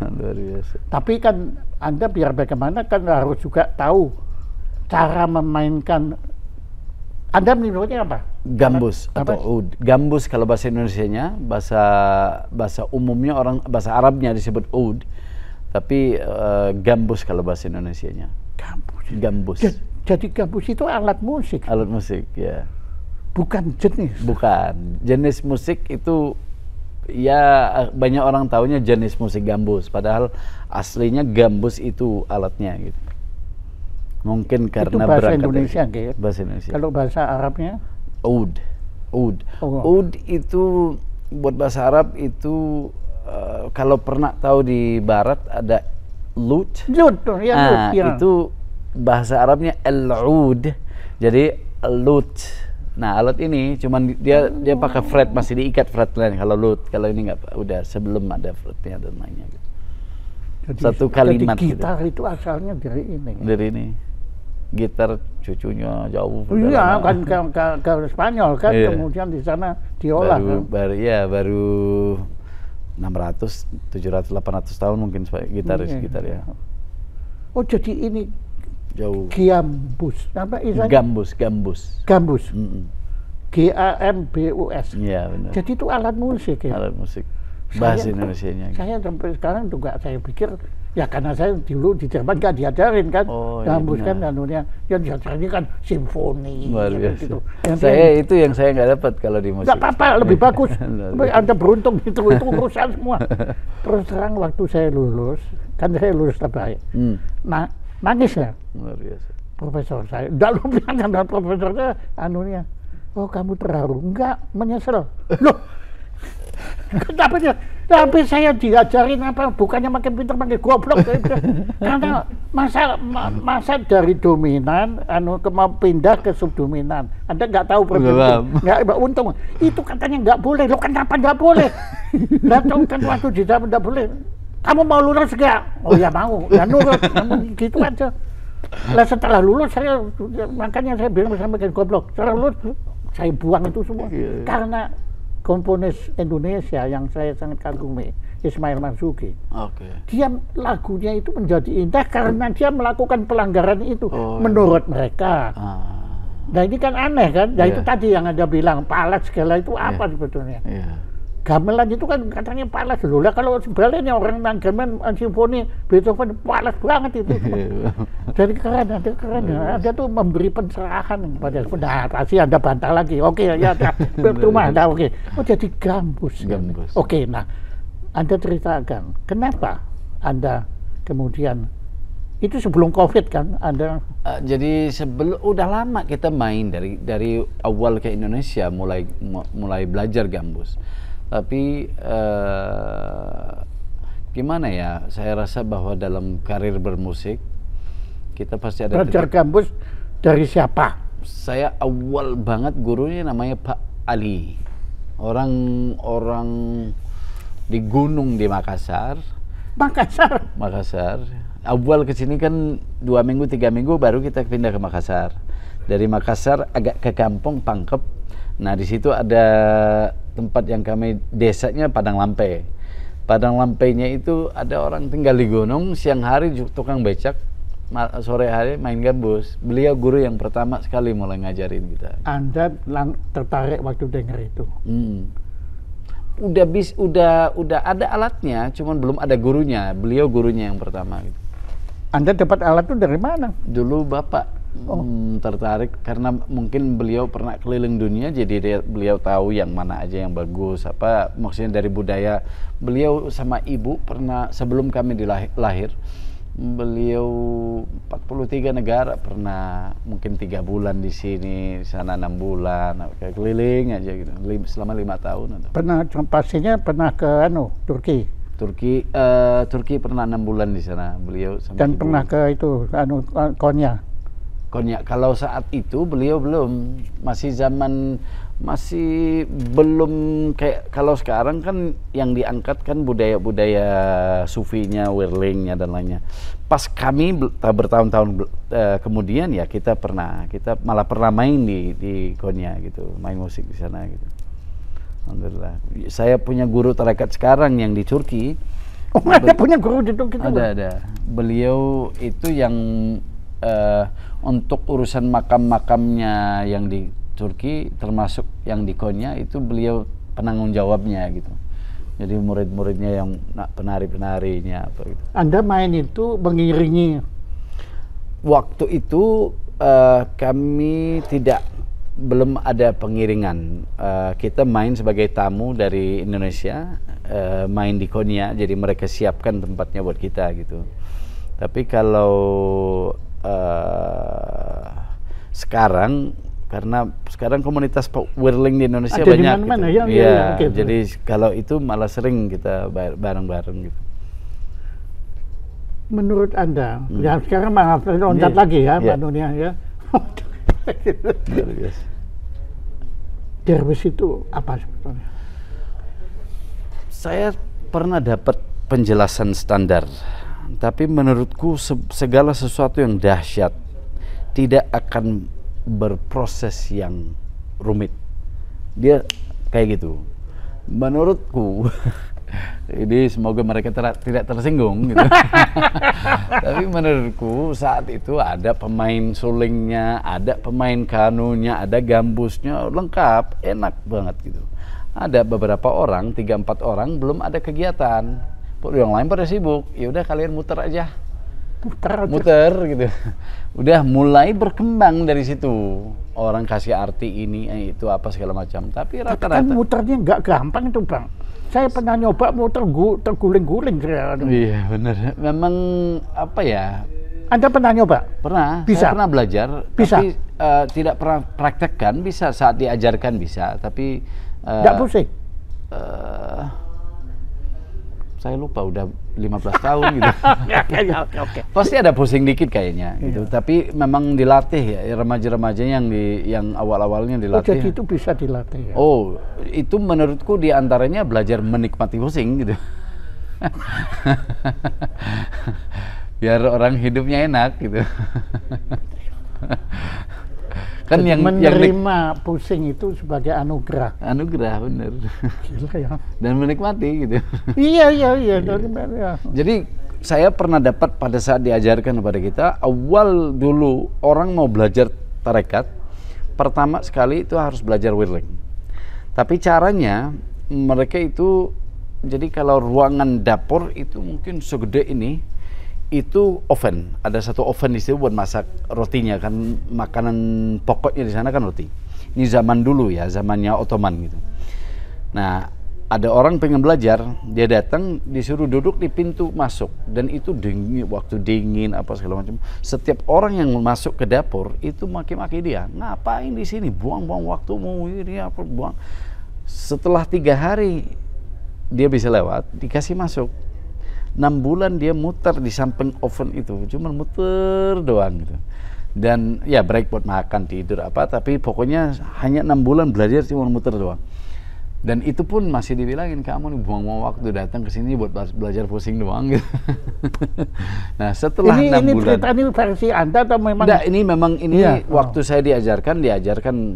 Luar biasa. Tapi kan Anda biar bagaimana kan harus juga tahu cara memainkan. Anda menyebutnya apa? Gambus Apa? atau oud. Gambus kalau bahasa Indonesianya, bahasa umumnya bahasa Arabnya disebut oud. Tapi gambus kalau bahasa Indonesianya. Gambus. Gambus. Jadi gambus itu alat musik, Alat musik, ya. bukan jenis. Bukan. Jenis musik itu ya banyak orang taunya jenis musik gambus, padahal aslinya gambus itu alatnya gitu. Mungkin karena Itu bahasa berangkat dari- Indonesia, gitu. Bahasa Indonesia. Kalau bahasa Arabnya, Oud. Oud. Oh. Oud itu buat bahasa Arab itu kalau pernah tahu di barat ada lute. lut, ya lut, ya. Itu bahasa Arabnya al-ud. Jadi lute. Nah, alat ini cuman dia pakai fret, masih diikat fret lain kalau lute. Kalau ini enggak, udah sebelum ada fretnya dan lainnya gitu. Satu kalimat jadi gitu. gitar itu asalnya dari ini. Dari ini gitar cucunya jauh. Oh, iya, udah kan lama. ke Spanyol kan, Iya. kemudian di sana diolah kan. baru 600, 700, 800 tahun mungkin gitaris Iya. gitar ya. Oh, jadi ini Jauh. gambus, apa istilahnya? Gambus. Gambus. Mm-mm. GAMBUS. Iya benar. Jadi itu alat musik ya. Alat musik. Bahasa Saya- Indonesianya. Saya sampai sekarang juga saya pikir ya karena saya dulu di Jerman nggak diajarin kan, Oh, iya gambus kan benar. anunya, yang diajarin kan simfoni. Luar gitu. biasa. Yang Itu yang saya nggak dapat kalau di musik. nggak apa-apa, lebih bagus. Luar Tapi biasa. Anda beruntung itu urusan semua. Terus terang waktu saya lulus, kan saya lulus terbaik. Nangis ya Luar biasa. profesor saya. Nggak lupa kan profesornya anunya. Oh, kamu terharu? Enggak, menyesal. Loh, kenapa dia? Tapi saya diajarin apa? Bukannya makin pintar makin goblok. Saya bilang. Karena masa dari dominan, mau pindah ke subdominan. Anda nggak tahu paham. nggak untung. Itu katanya nggak boleh. Lo kenapa nggak boleh? Datang kan waktu di dalam nggak boleh. Kamu mau lulus nggak? Oh ya mau. Ya nurut. Gitu aja. Lah setelah lulus saya, makanya saya bilang sampai goblok. Setelah lulus saya buang itu semua. Karena komponis Indonesia yang saya sangat kagumi, Ismail Marzuki. Oke. Dia lagunya itu menjadi indah karena dia melakukan pelanggaran itu Oh, menurut mereka. Ah, Nah ini kan aneh kan? Nah Iya. itu tadi yang Anda bilang palat segala itu apa sebetulnya? iya. gamelan itu kan katanya palas loh. Lah kalau sebaliknya orang main gamelan simfoni Beethoven palas banget itu. Jadi keren, ada tuh memberi pencerahan kepada nah pasti Anda bantah lagi. Oke ya, percuma Anda oke. Oh jadi gambus. Oke, nah Anda ceritakan kenapa Anda kemudian itu sebelum COVID kan Anda? Jadi udah lama kita main dari awal ke Indonesia mulai belajar gambus. Tapi gimana ya? Saya rasa bahwa dalam karir bermusik kita pasti ada belajar gambus dari siapa? Saya awal banget gurunya namanya Pak Ali. Orang di gunung di Makassar. Awal kesini kan 2 minggu 3 minggu baru kita pindah ke Makassar. Dari Makassar agak ke kampung Pangkep. Nah di situ ada tempat yang kami desanya Padang Lampe. Padang Lampenya itu ada orang tinggal di gunung, siang hari tukang becak, sore hari main gambus. Beliau guru yang pertama sekali mulai ngajarin kita. Anda tertarik waktu dengar itu? Udah ada alatnya, cuman belum ada gurunya. Beliau gurunya yang pertama gitu. Anda dapat alat itu dari mana? Dulu bapak tertarik karena mungkin beliau pernah keliling dunia, jadi beliau tahu yang mana aja yang bagus. Apa maksudnya dari budaya. Beliau sama ibu pernah sebelum kami lahir, beliau 43 negara pernah, mungkin 3 bulan di sini, sana 6 bulan, kayak keliling aja gitu, selama 5 tahun. Pernah pastinya pernah ke Turki. Turki pernah 6 bulan di sana beliau sama dan ibu. Pernah ke itu Konya. Kalau saat itu beliau belum, masih belum kayak kalau sekarang kan yang diangkat kan budaya sufinya, whirlingnya dan lainnya. Pas kami bertahun-tahun kemudian ya kita malah pernah main di Konya gitu, main musik di sana gitu. Alhamdulillah. Saya punya guru tarekat sekarang yang di Turki. Oh, ada punya guru di Turki? Ada. Beliau itu yang untuk urusan makam-makamnya yang di Turki, termasuk yang di Konya, itu beliau penanggung jawabnya gitu. Jadi murid-muridnya yang penari-penarinya apa gitu. Anda main itu mengiringi? Waktu itu kami belum ada pengiringan. Kita main sebagai tamu dari Indonesia, main di Konya, jadi mereka siapkan tempatnya buat kita gitu. Tapi kalau karena sekarang komunitas whirling di Indonesia ada banyak gitu. Ya, jadi kalau itu malah sering kita bareng-bareng gitu. Menurut Anda, ya sekarang maaf loncat lagi ya Mbak Nunia ya. Derbes itu apa sebetulnya? Saya pernah dapat penjelasan standar, tapi menurutku segala sesuatu yang dahsyat tidak akan berproses yang rumit. Dia kayak gitu. Menurutku, ini semoga mereka tidak tersinggung gitu. Tapi menurutku saat itu ada pemain sulingnya, ada pemain kanunya, ada gambusnya, lengkap, enak banget gitu. Ada beberapa orang, 3-4 orang belum ada kegiatan. Yang lain pada sibuk. Ya udah kalian muter aja. Muter gitu. Udah mulai berkembang dari situ. Orang kasih arti ini, itu apa segala macam. Tapi rata-rata kan muternya nggak gampang itu Bang. Saya pernah nyoba muter terguling-guling. Iya benar. Memang apa ya? Anda pernah nyoba? Pernah. Bisa? Saya pernah belajar. Bisa? Tapi tidak pernah praktekkan. Bisa saat diajarkan bisa. Tapi nggak pusing? Saya lupa udah 15 tahun gitu. Oke. Pasti ada pusing dikit kayaknya gitu. Tapi memang dilatih ya, remaja-remajanya yang awal-awalnya dilatih. Oh, jadi itu bisa dilatih ya? Oh, itu menurutku diantaranya belajar menikmati pusing gitu. Biar orang hidupnya enak gitu. Kan jadi menerima pusing itu sebagai anugerah. Anugerah, bener. Gila ya. Dan menikmati gitu. Iya. Jadi saya pernah dapat pada saat diajarkan kepada kita, awal dulu orang mau belajar tarekat, pertama sekali itu harus belajar whirling. Tapi caranya mereka itu, jadi kalau ruangan dapur itu mungkin segede ini, itu oven, ada satu oven di situ buat masak rotinya kan, makanan pokoknya di sana kan roti. Ini zaman dulu ya, zamannya Ottoman gitu. Nah, ada orang pengen belajar, dia datang disuruh duduk di pintu masuk, dan itu dingin, waktu dingin apa segala macam. Setiap orang yang masuk ke dapur itu maki-maki dia, ngapain di sini, buang-buang waktumu ini apa buang. Setelah 3 hari dia bisa lewat, dikasih masuk. 6 bulan dia muter di samping oven itu, cuma muter doang gitu. Dan ya break buat makan, tidur apa, tapi pokoknya hanya 6 bulan belajar cuma muter doang. Dan itu pun masih dibilangin, kamu nih buang-buang waktu datang ke sini buat belajar pusing doang gitu. Nah, setelah 6 bulan. Ini cerita ini versi Anda atau memang? Enggak, ini memang ini waktu saya diajarkan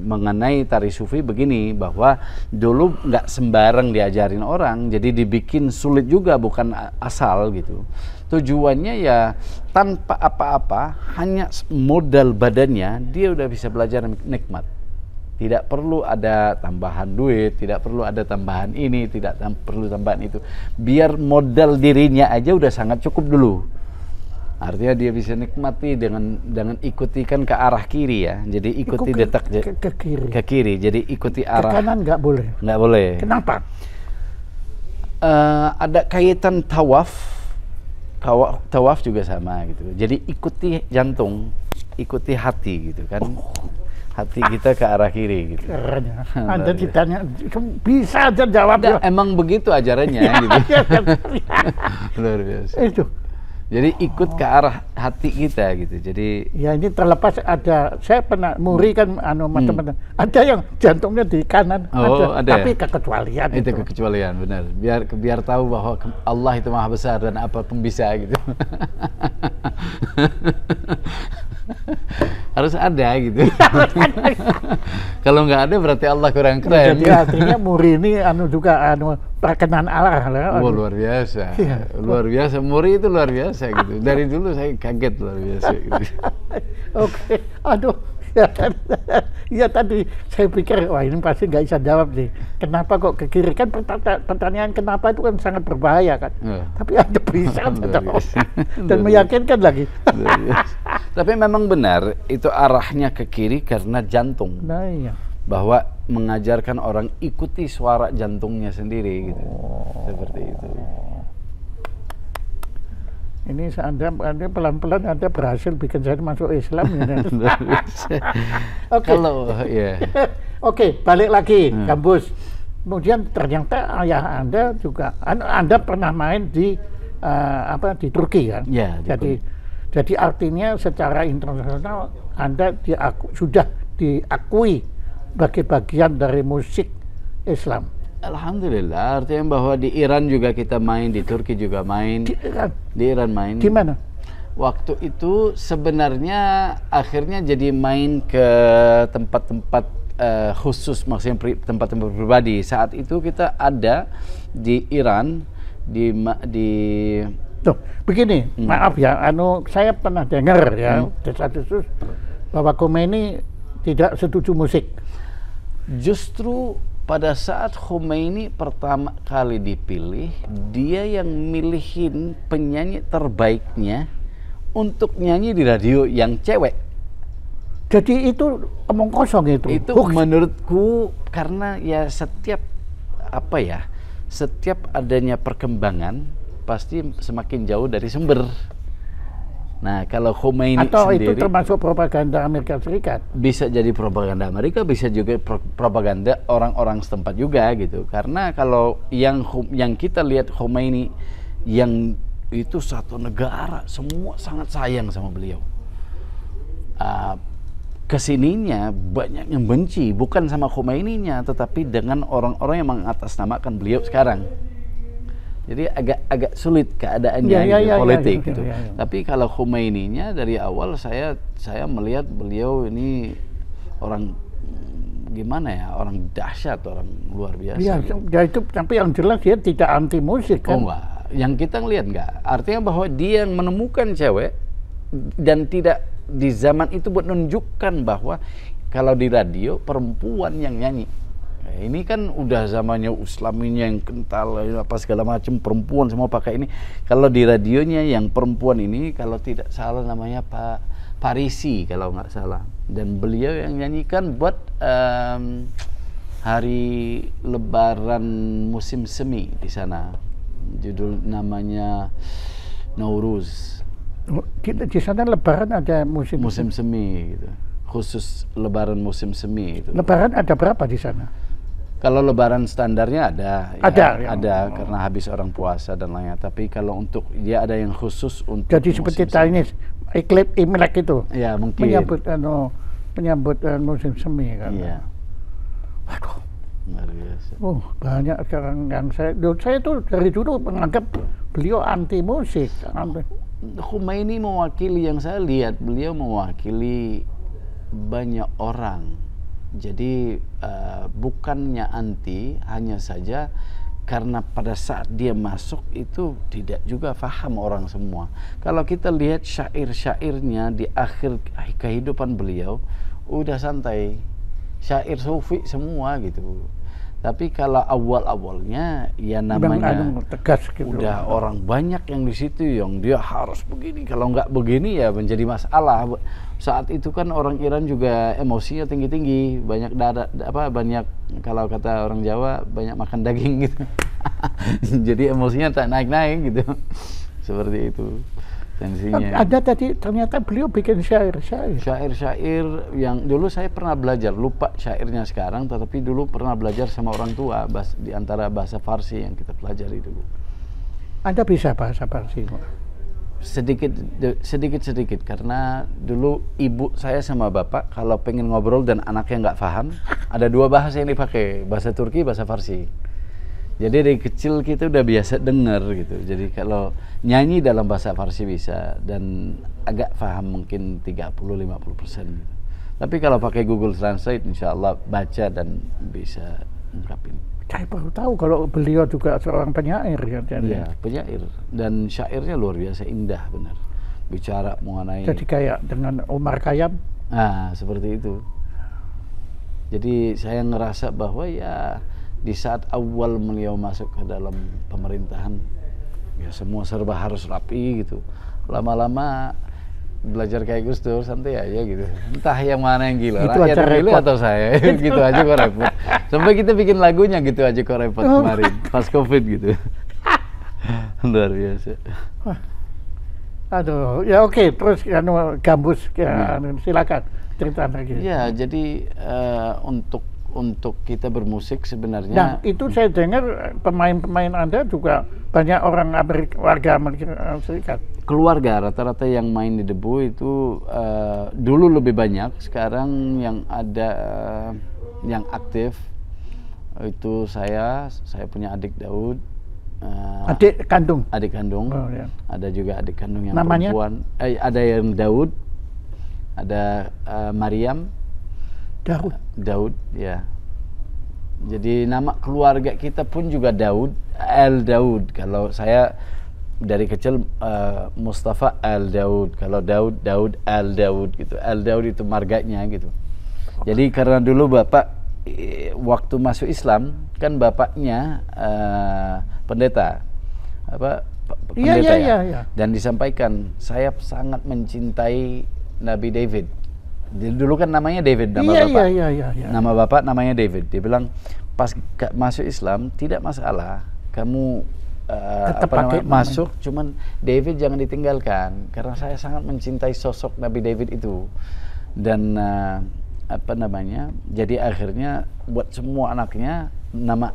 mengenai tari sufi begini, bahwa dulu nggak sembarang diajarin orang, jadi dibikin sulit juga, bukan asal gitu. Tujuannya ya tanpa apa-apa, hanya modal badannya dia udah bisa belajar nikmat. Tidak perlu ada tambahan duit, tidak perlu ada tambahan ini, tidak perlu tambahan itu. Biar modal dirinya aja udah sangat cukup dulu. Artinya dia bisa nikmati dengan ikuti kan ke arah kiri ya. Jadi ikuti detak ke kiri. Ke kiri. Jadi ikuti arah. Ke kanan nggak boleh. Nggak boleh. Kenapa? Ada kaitan tawaf. Tawaf juga sama gitu. Jadi ikuti jantung, ikuti hati gitu kan. Hati kita ke arah kiri gitu. Keren ya. Anda ditanya, bisa aja jawab ya. Emang begitu ajarannya gitu. Luar biasa. Itu. Jadi ikut ke arah hati kita gitu. Jadi ya ini terlepas ada, saya pernah muri kan macam-macam. Ada yang jantungnya di kanan, ada. Tapi kekecualian itu. Kekecualian, benar. Biar tahu bahwa Allah itu Maha Besar dan apapun bisa gitu. Harus ada gitu. Kalau nggak ada berarti Allah kurang keren. Jadi artinya muri ini juga perkenan Allah. Oh, luar biasa. Ya. Luar biasa. Muri itu luar biasa gitu. Dari dulu saya kaget luar biasa gitu. Oke. Aduh. Ya tadi saya pikir wah ini pasti nggak bisa jawab sih. Kenapa kok ke kiri, kan pertanyaan kenapa itu kan sangat berbahaya kan. Tapi Anda bisa dan meyakinkan lagi. Tapi memang benar itu arahnya ke kiri karena jantung. Nah, iya. Bahwa mengajarkan orang ikuti suara jantungnya sendiri gitu. Seperti itu. Ini Anda pelan-pelan Anda berhasil bikin saya masuk Islam ya. Oke. Oke, balik lagi kampus. Kemudian ternyata ayah Anda juga Anda pernah main di di Turki kan? Ya, jadi artinya secara internasional Anda sudah diakui sebagai bagian dari musik Islam. Alhamdulillah, artinya bahwa di Iran juga kita main, di Turki juga main. Di Iran main. Di mana? Waktu itu sebenarnya akhirnya jadi main ke tempat-tempat khusus, maksudnya tempat-tempat pribadi. Saat itu kita ada di Iran, Tuh, begini, maaf ya, saya pernah dengar ya, desas-desus bahwa Khomeini tidak setuju musik. Justru pada saat Khomeini pertama kali dipilih, dia yang milihin penyanyi terbaiknya untuk nyanyi di radio yang cewek. Jadi itu omong kosong itu. Itu menurutku karena ya setiap adanya perkembangan pasti semakin jauh dari sumber. Nah, kalau Khomeini atau sendiri, itu termasuk propaganda Amerika Serikat? Bisa jadi propaganda Amerika, bisa juga propaganda orang-orang setempat juga gitu. Karena kalau yang kita lihat Khomeini yang itu satu negara semua sangat sayang sama beliau. Kesininya banyak yang benci, bukan sama Khomeininya, tetapi dengan orang-orang yang mengatasnamakan beliau sekarang. Jadi agak sulit keadaannya politik gitu. Tapi kalau Khomeininya dari awal saya melihat beliau ini orang gimana ya, orang dahsyat, orang luar biasa. Ya, itu tapi yang jelas dia tidak anti musik kan. Oh enggak, yang kita ngelihat enggak. Artinya bahwa dia yang menemukan cewek dan tidak di zaman itu buat menunjukkan bahwa kalau di radio perempuan yang nyanyi. Ini kan udah zamannya Islaminya yang kental, apa segala macam, perempuan semua pakai ini. Kalau di radionya yang perempuan ini, kalau tidak salah namanya Pak Parisi kalau nggak salah. Dan beliau yang nyanyikan buat hari Lebaran musim semi di sana. Judul namanya Nauruz. Kita di sana Lebaran ada musim semi gitu. Khusus Lebaran musim semi itu. Lebaran ada berapa di sana? Kalau Lebaran standarnya ada, ya. Karena habis orang puasa dan lainnya. Tapi kalau untuk dia ada yang khusus untuk. Jadi seperti Chinese Imlek itu. Ya mungkin. Menyambut musim semi kan. Iya. Waduh. Luar biasa. Banyak sekarang yang saya tuh dari dulu menganggap beliau anti musik. Khomeini mewakili, yang saya lihat beliau mewakili banyak orang. Jadi bukannya anti, hanya saja karena pada saat dia masuk itu tidak juga paham orang semua. Kalau kita lihat syair-syairnya di akhir kehidupan beliau udah santai, syair sufi semua gitu. Tapi kalau awal-awalnya ya namanya tegas gitu. Udah orang banyak yang di situ yang dia harus begini, kalau nggak begini ya menjadi masalah. Saat itu kan orang Iran juga emosinya tinggi-tinggi, banyak banyak kalau kata orang Jawa banyak makan daging gitu. Jadi emosinya tak naik-naik gitu. Seperti itu tensinya. Ada tadi ternyata beliau bikin syair-syair yang dulu saya pernah belajar, lupa syairnya sekarang, tetapi dulu pernah belajar sama orang tua di antara bahasa Farsi yang kita pelajari dulu. Anda bisa bahasa Farsi? Sedikit karena dulu ibu saya sama bapak kalau pengen ngobrol dan anaknya nggak paham, ada dua bahasa yang dipakai, bahasa Turki, bahasa Farsi. Jadi dari kecil kita udah biasa dengar gitu. Jadi kalau nyanyi dalam bahasa Farsi bisa dan agak paham mungkin 30-50% gitu. Tapi kalau pakai Google Translate insya Allah baca dan bisa ungkapin. Saya baru tahu kalau beliau juga seorang penyair ya. Iya, penyair dan syairnya luar biasa indah benar. Bicara mengenai. Jadi kayak dengan Omar Khayyam. Nah, seperti itu. Jadi saya ngerasa bahwa ya di saat awal beliau masuk ke dalam pemerintahan ya semua serba harus rapi gitu. Lama-lama belajar kayak Gus Dur santai aja gitu. Entah yang mana yang gila, rakyat yang gila atau saya. Gitu aja kok repot. Sampai kita bikin lagunya gitu aja kok repot kemarin pas Covid gitu. Luar biasa. Aduh, ya oke, terus Gambus ya, silakan cerita lagi. Ya, jadi untuk kita bermusik sebenarnya. Nah, itu saya dengar pemain-pemain Anda juga banyak orang warga Amerika Serikat. Keluarga rata-rata yang main di Debu itu dulu lebih banyak, sekarang yang ada yang aktif itu saya punya adik Daud. Adik kandung. Oh, ya. Ada juga adik kandung yang namanya? Perempuan. Ada yang Daud, ada Maryam. Daud, ya. Jadi nama keluarga kita pun juga Daud, Al Daud. Kalau saya dari kecil Mustafa Al Daud. Kalau Daud Al Daud gitu. Al Daud itu marganya gitu. Jadi karena dulu bapak waktu masuk Islam kan bapaknya pendeta, pendeta ya. Dan disampaikan saya sangat mencintai Nabi David. Dulu kan namanya David nama bapak. Iya. Nama bapak namanya David. Dia bilang pas masuk Islam tidak masalah. Kamu masuk, cuman David jangan ditinggalkan karena saya sangat mencintai sosok Nabi David itu. Dan jadi akhirnya buat semua anaknya nama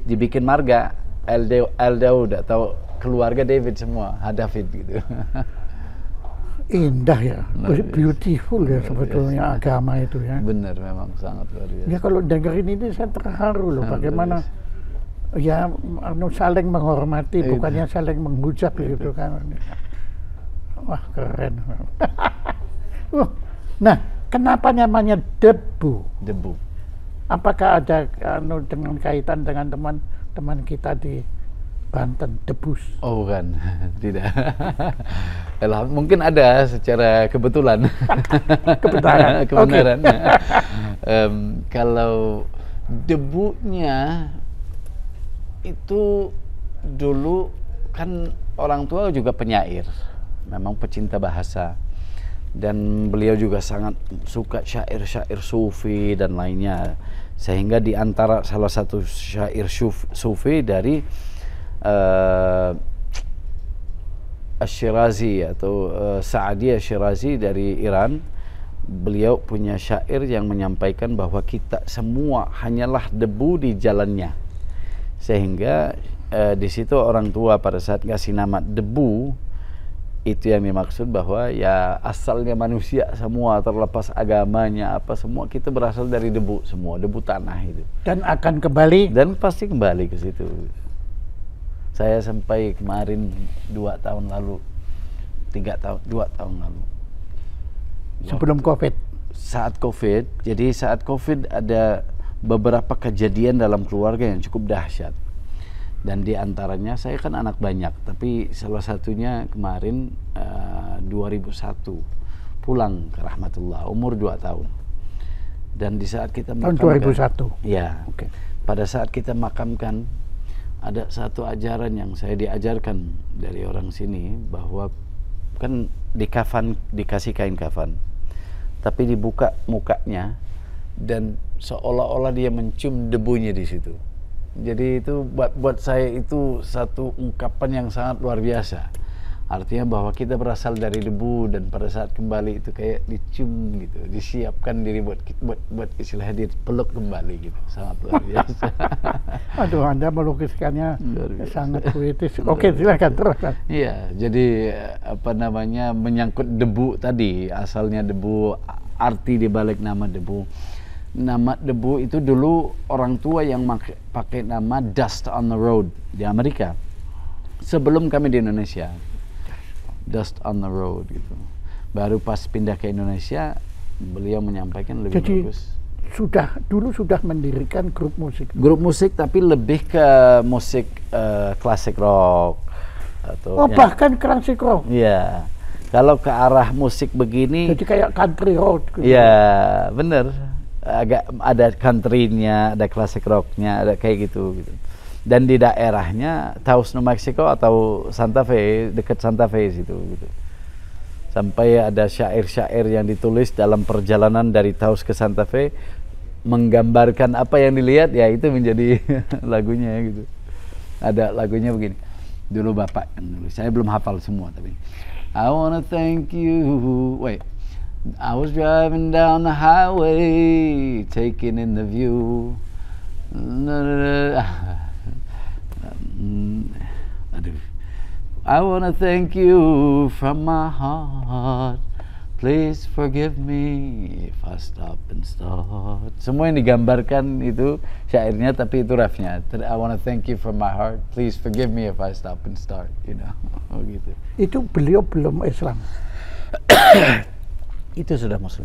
dibikin marga Al Daud atau keluarga David semua, David gitu. Indah ya, beautiful ya sebetulnya agama itu ya. Benar, memang sangat luar biasa. Ya kalau dengerin ini saya terharu loh bagaimana ya saling menghormati, bukannya saling menghujat gitu kan. Wah keren. Nah, kenapa namanya Debu? Debu. Apakah ada dengan kaitan dengan teman-teman kita di Banten, Debus? Oh bukan, tidak. Mungkin ada secara kebetulan. Kebenaran. Kebenaran. Kalau Debunya itu dulu kan orang tua juga penyair, memang pecinta bahasa, dan beliau juga sangat suka syair-syair sufi dan lainnya, sehingga di antara salah satu syair sufi dari Asy-Syirazi atau Sa'di Asy-Syirazi dari Iran. Beliau punya syair yang menyampaikan bahwa kita semua hanyalah debu di jalannya, sehingga di situ orang tua pada saat ngasih nama debu itu yang dimaksud bahwa ya asalnya manusia semua, terlepas agamanya apa, semua kita berasal dari debu semua, debu tanah itu, dan akan kembali, dan pasti kembali ke situ. Saya sampai kemarin 2 tahun lalu, 2 tahun lalu, sebelum COVID. Saat COVID, jadi saat COVID ada beberapa kejadian dalam keluarga yang cukup dahsyat. Dan di antaranya, saya kan anak banyak, tapi salah satunya kemarin 2001 pulang ke rahmatullah, umur 2 tahun. Dan di saat kita makamkan, tahun 2001. Ya, okay. Pada saat kita makamkan, ada satu ajaran yang saya diajarkan dari orang sini, bahwa kan di kafan, dikasih kain kafan, tapi dibuka mukanya dan seolah-olah dia mencium debunya di situ. Jadi itu buat saya itu satu ungkapan yang sangat luar biasa. Artinya bahwa kita berasal dari debu, dan pada saat kembali itu kayak dicium gitu, disiapkan diri buat istilahnya dipeluk kembali gitu. Sangat luar biasa. Aduh, Anda melukiskannya sangat puitis. Oke, silakan teruskan. Iya, jadi apa namanya, menyangkut debu tadi, asalnya debu, arti dibalik nama debu. Nama debu itu dulu orang tua yang pakai nama Dust on the Road di Amerika. Sebelum kami di Indonesia, Dust on the Road gitu. Baru pas pindah ke Indonesia, beliau menyampaikan lebih bagus. Dulu sudah mendirikan grup musik. Grup musik, tapi lebih ke musik klasik rock atau bahkan klasik rock. Iya. Kalau ke arah musik begini, jadi kayak country road gitu. Iya, bener. Agak ada country-nya, ada klasik rock-nya, ada kayak gitu. Dan di daerahnya Taos, New Mexico atau Santa Fe, dekat Santa Fe situ gitu. Sampai ada syair-syair yang ditulis dalam perjalanan dari Taos ke Santa Fe, menggambarkan apa yang dilihat, ya itu menjadi lagunya gitu. Ada lagunya begini. Dulu bapak yang nulis, saya belum hafal semua tapi. I wanna thank you. Wait. I was driving down the highway, taking in the view. Aduh. I want to thank you from my heart. Please forgive me if I stop and start. Semua yang digambarkan itu syairnya, tapi itu refnya. I want to thank you from my heart. Please forgive me if I stop and start. You know, gitu. Itu beliau belum Islam. Itu sudah Muslim.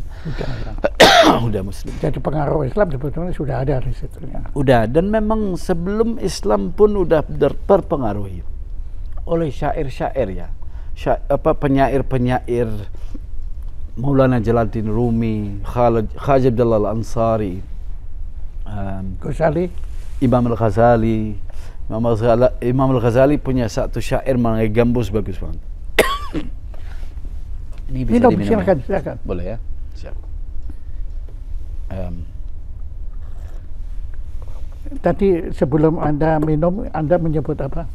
Udah Muslim. Jadi pengaruh Islam sebetulnya sudah ada di situ. Udah, dan memang sebelum Islam pun udah terpengaruhi oleh syair-syair ya. Penyair-penyair Maulana Jalaluddin Rumi, Khaja Abdullah Al-Ansari, Ghazali, Imam Al-Ghazali. Imam Al-Ghazali punya satu syair mengenai gambus bagus banget. Ini bisa diminum. Silakan. Boleh ya? Siap. Tadi sebelum Anda minum, Anda menyebut apa?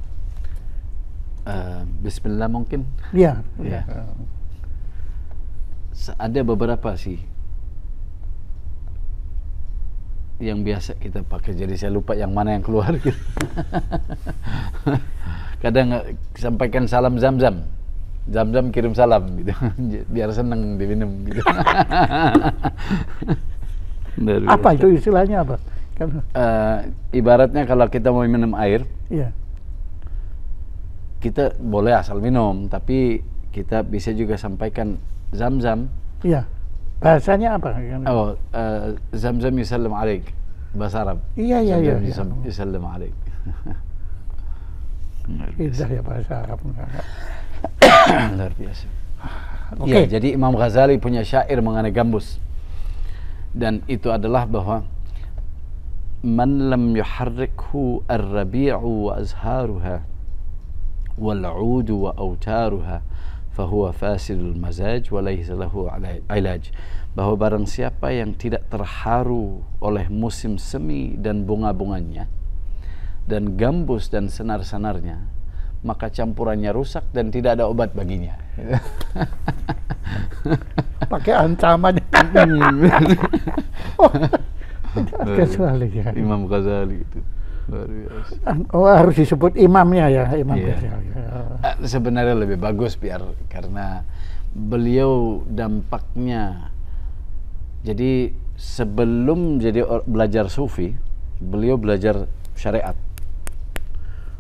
Bismillah mungkin? Iya. Ya. Ada beberapa sih yang biasa kita pakai, jadi saya lupa yang mana yang keluar gitu. Kadang sampaikan salam Zam-Zam. Zam-Zam kirim salam gitu, biar seneng diminum gitu. Apa itu istilahnya apa? Ibaratnya kalau kita mau minum air, iya, kita boleh asal minum, tapi kita bisa juga sampaikan Zam-Zam. Iya, bahasanya apa? Oh, Zam-Zam yusallim alaik, bahasa Arab. Iya. Yusallim alaik. Indah ya bahasa Arab. Luar biasa. Ya, jadi Imam Ghazali punya syair mengenai gambus, dan itu adalah bahwa man lam yuharrikhu ar-rabi'u wa azharuha wal 'udu wa autaruha fahuwa fasidul mazaj wa laysa lahu ilaj. Bahwa barang siapa yang tidak terharu oleh musim semi dan bunga-bunganya dan gambus dan senar-senarnya, maka campurannya rusak dan tidak ada obat baginya. Pakai ancaman. Ghazali ya. Imam Ghazali itu luar biasa. Oh, harus disebut imamnya ya, Imam Iya. Ghazali. Sebenarnya lebih bagus biar, karena beliau dampaknya. Jadi sebelum jadi belajar sufi, beliau belajar syariat.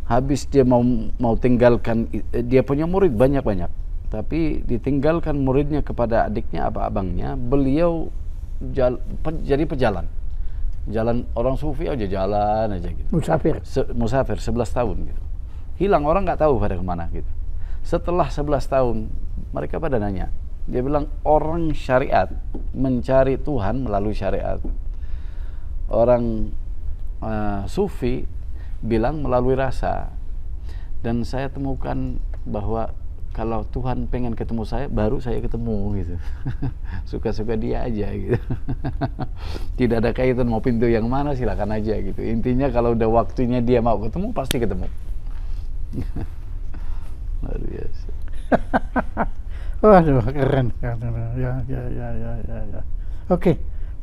Habis dia mau tinggalkan, dia punya murid banyak-banyak, tapi ditinggalkan muridnya kepada adiknya apa abangnya, beliau jadi pejalan. Jalan orang sufi aja, jalan aja gitu. Musafir 11 tahun gitu. Hilang, orang nggak tahu pada kemana gitu. Setelah 11 tahun mereka pada nanya, dia bilang orang syariat mencari Tuhan melalui syariat. Orang sufi bilang melalui rasa. Dan saya temukan bahwa kalau Tuhan pengen ketemu saya, baru saya ketemu gitu. Suka-suka dia aja gitu. Tidak ada kaitan mau pintu yang mana, silakan aja gitu. Intinya kalau udah waktunya dia mau ketemu, pasti ketemu. Luar biasa. Waduh, keren. Ya. Oke,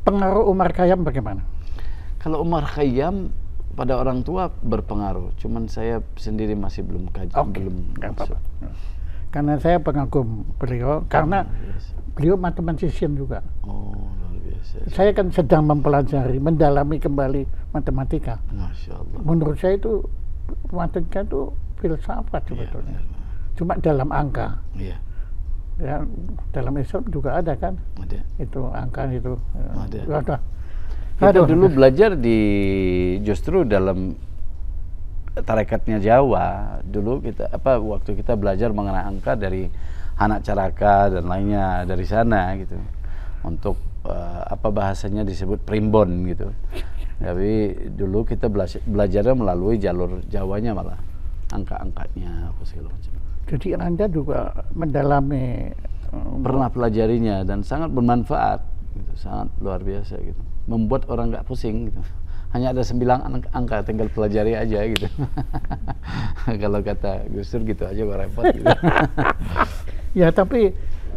pengaruh Umar Khayyam bagaimana? Kalau Umar Khayyam pada orang tua berpengaruh, cuman saya sendiri masih belum kaji, belum masuk. Karena saya pengagum beliau, karena beliau mathematician juga. Oh, luar biasa. Saya kan sedang mempelajari, mendalami kembali matematika. Masya Allah. Menurut saya itu matematika itu filsafat sebetulnya. Cuma dalam angka. Iya. Ya, dalam Islam juga ada kan? Ada. Itu angka itu. Ada. Kita dulu belajar justru dalam tarekatnya Jawa. Dulu waktu kita belajar mengenai angka dari Anak Caraka dan lainnya dari sana gitu. Untuk bahasanya disebut primbon gitu. Tapi dulu kita belajarnya melalui jalur Jawanya, malah angka-angkanya apa segala macam. Jadi Anda juga mendalami, pernah pelajarinya dan sangat bermanfaat gitu, sangat luar biasa gitu. Membuat orang nggak pusing gitu. Hanya ada 9 angka, tinggal pelajari aja gitu. Kalau kata Gus Dur gitu aja kok repot gitu. Ya, tapi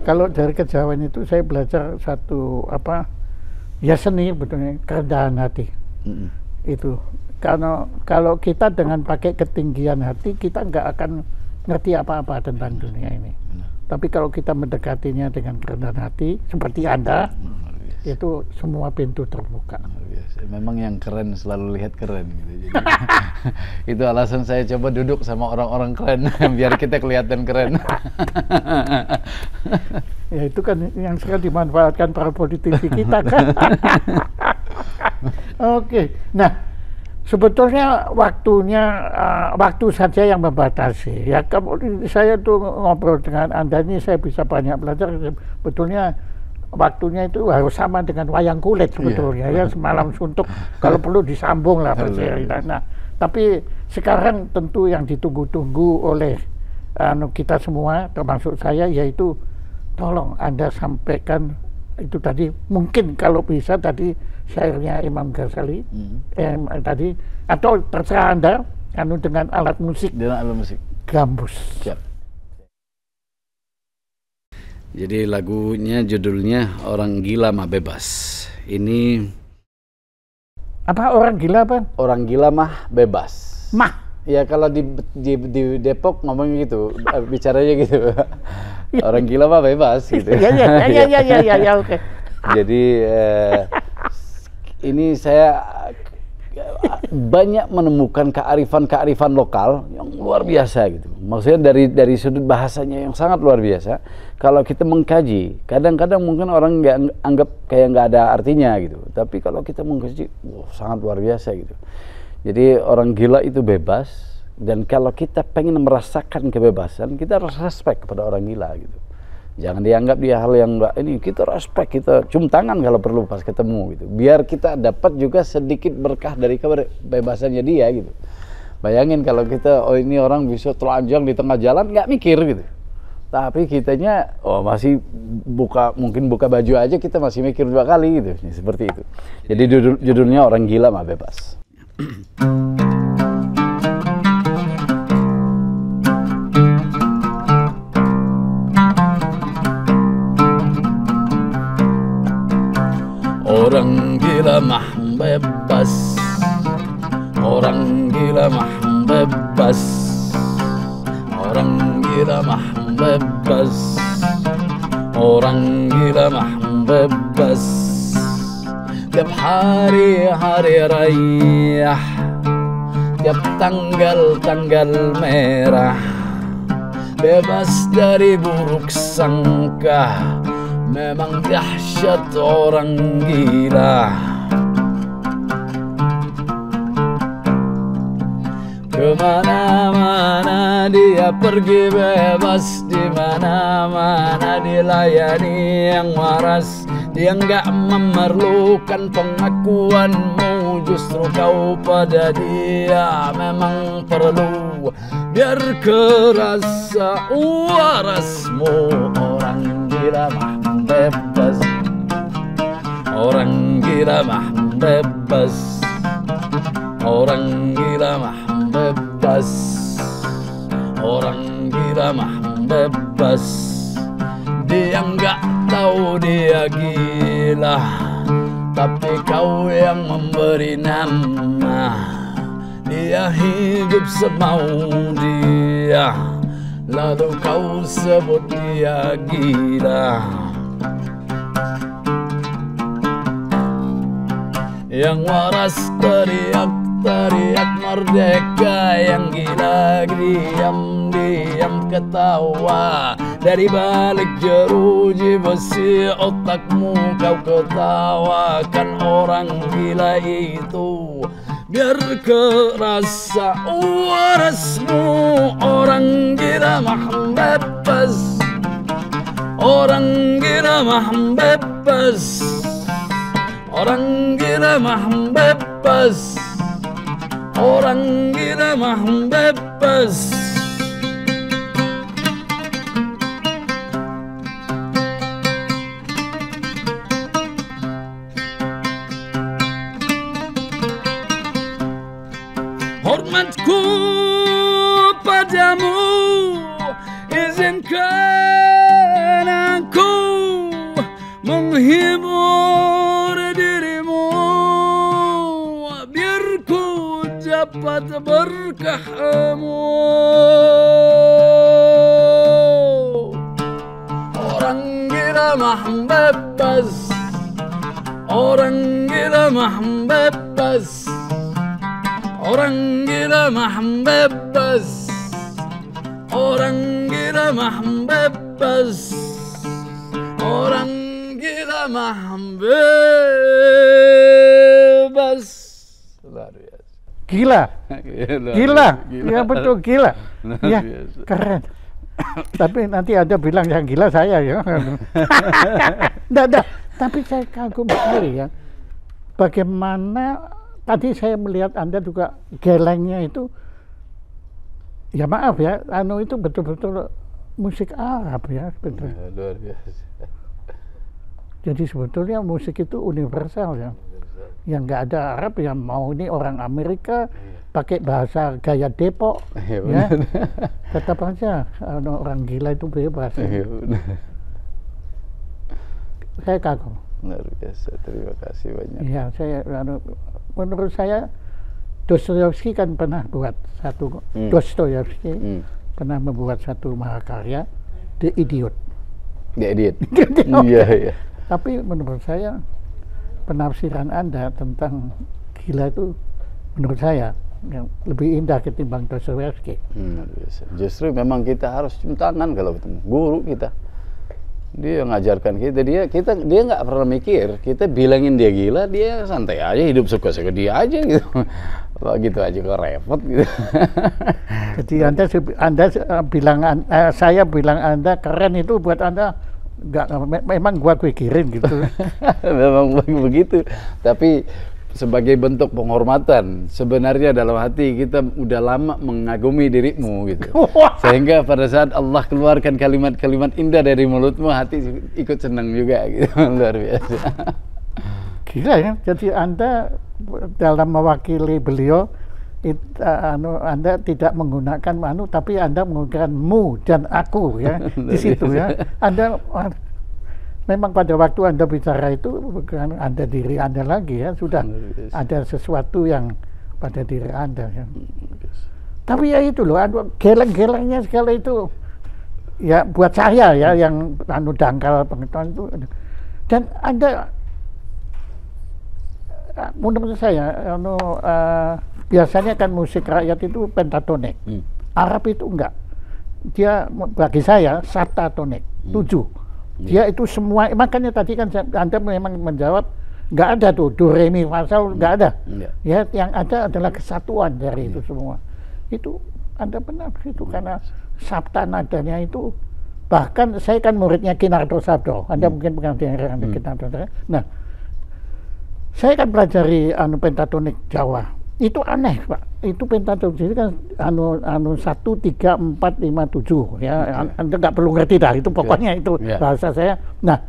kalau dari kejawen itu saya belajar satu ya seni betulnya, kerendahan hati. Itu kalau kita dengan pakai ketinggian hati, kita nggak akan ngerti apa-apa tentang dunia ini. Tapi kalau kita mendekatinya dengan kerendahan hati seperti Anda, itu semua pintu terbuka. Memang yang keren selalu lihat keren gitu. Jadi, itu alasan saya coba duduk sama orang-orang keren biar kita kelihatan keren. Ya itu kan yang sering dimanfaatkan para politisi kita kan. Oke, nah sebetulnya waktu saja yang membatasi. Ya, saya tuh ngobrol dengan Anda ini, saya bisa banyak belajar. Sebetulnya waktunya itu harus sama dengan wayang kulit sebetulnya. Ya, semalam suntuk, kalau perlu disambung lah. Nah, tapi sekarang tentu yang ditunggu-tunggu oleh kita semua, termasuk saya, yaitu tolong Anda sampaikan itu tadi, mungkin kalau bisa tadi syairnya Imam Ghazali tadi, atau terserah Anda dengan alat musik. Dengan alat musik. Gambus. Siap. Jadi lagunya judulnya Orang Gila Mah Bebas. Ini apa, orang gila apa? Orang gila mah bebas. Mah. Ya kalau di Depok ngomong gitu, bicaranya gitu. Orang gila mah bebas gitu. Ya, oke. Jadi ini saya banyak menemukan kearifan lokal yang luar biasa gitu. Maksudnya dari sudut bahasanya yang sangat luar biasa. Kalau kita mengkaji, kadang-kadang mungkin orang nggak anggap kayak nggak ada artinya gitu. Tapi kalau kita mengkaji, sangat luar biasa gitu. Jadi orang gila itu bebas, dan kalau kita pengen merasakan kebebasan, kita harus respect kepada orang gila gitu. Jangan dianggap dia hal yang enggak, ini kita respect, kita cium tangan kalau perlu pas ketemu gitu. Biar kita dapat juga sedikit berkah dari kebebasannya dia gitu. Bayangin kalau kita, oh ini orang bisa telanjang di tengah jalan, nggak mikir gitu. Tapi kitanya, oh masih mungkin buka baju aja kita masih mikir 2 kali gitu. Seperti itu. Jadi judulnya Orang Gila Mah Bebas. Orang gila mah bebas, orang gila mah bebas, orang gila mah bebas, orang gila mah bebas. Tiap hari raya, tiap tanggal merah, bebas dari buruk sangka. Memang dahsyat orang gila. Kemana-mana dia pergi bebas, di mana-mana dilayani yang waras. Dia nggak memerlukan pengakuanmu, justru kau pada dia memang perlu. Biar kerasa warasmu, orang gila mah bebas, orang gila mah bebas, orang gila mah bebas, orang gila mah bebas. Dia nggak tahu dia gila, tapi kau yang memberi nama. Dia hidup semau dia, lalu kau sebut dia gila. Yang waras teriak-teriak merdeka, yang gila diam-diam ketawa. Dari balik jeruji besi otakmu kau ketawakan orang gila itu. Biar kerasa warasmu, orang gila mah bebas, orang gila mah bebas, orang gila mah bebas, orang gila mah bebas. Hormatku padamu, izinkan aku menghibur dirimu, biar ku dapat berkahmu. Orang gila mah bebas, orang gila mah bebas, orang gila mah bebas, orang gila mah bebas, orang gila mah bebas. Gila, gila, ya betul gila, ya keren. Tapi nanti ada bilang yang gila saya ya. Nggak. Tapi saya kagum sekali ya. Bagaimana tadi saya melihat Anda juga gelengnya itu, ya maaf ya, itu betul-betul musik Arab ya, betul. Luar biasa. Jadi sebetulnya musik itu universal ya. Yang nggak ada Arab yang mau ini orang Amerika pakai bahasa gaya Depok, ya tetap aja orang gila itu bebas. Ya. Saya kagum. Luar biasa, terima kasih banyak. Ya, menurut saya Dostoyevsky kan pernah buat satu Dostoyevsky pernah membuat satu mahakarya The Idiot. The Idiot. Iya. Tapi menurut saya penafsiran Anda tentang gila itu menurut saya yang lebih indah ketimbang Dostoyevsky. Justru memang kita harus cium tangan kalau ketemu guru kita. Dia ngajarkan kita, dia nggak pernah mikir. Kita bilangin dia gila, dia santai aja, hidup suka-suka dia aja gitu. Gitu aja kok repot gitu. Jadi saya bilang Anda keren itu buat Anda Enggak, memang gua kirim gitu. Memang begitu. Tapi sebagai bentuk penghormatan, sebenarnya dalam hati kita udah lama mengagumi dirimu gitu. Sehingga pada saat Allah keluarkan kalimat-kalimat indah dari mulutmu, hati ikut senang juga gitu. Luar biasa. Gila ya, jadi Anda dalam mewakili beliau, Anda tidak menggunakan tapi Anda menggunakan mu dan aku ya di situ ya. Anda memang pada waktu Anda bicara itu bukan Anda diri Anda lagi ya, sudah ada sesuatu yang pada diri Anda ya. Tapi ya itu loh, geleng-gelengnya segala itu ya buat saya ya yang dangkal pengetahuan itu. Dan Anda menurut saya biasanya kan musik rakyat itu pentatonik. Arab itu enggak. Dia bagi saya saptatonik, 7. Dia itu semua, makanya tadi kan Anda memang menjawab nggak ada tuh do re mi fa sol, nggak ada. Ya, yang ada adalah kesatuan dari itu semua. Itu Anda benar itu karena sabta nadanya itu, bahkan saya kan muridnya Kinarto Sabdo. Anda mungkin pernah dengar Kinarto Sabdo. Nah, saya kan pelajari pentatonik Jawa. Itu aneh, Pak. Itu pentatonik jadi kan 1 3 4 5 7 ya. Anda nggak perlu ngerti dah, itu pokoknya itu bahasa saya. Nah,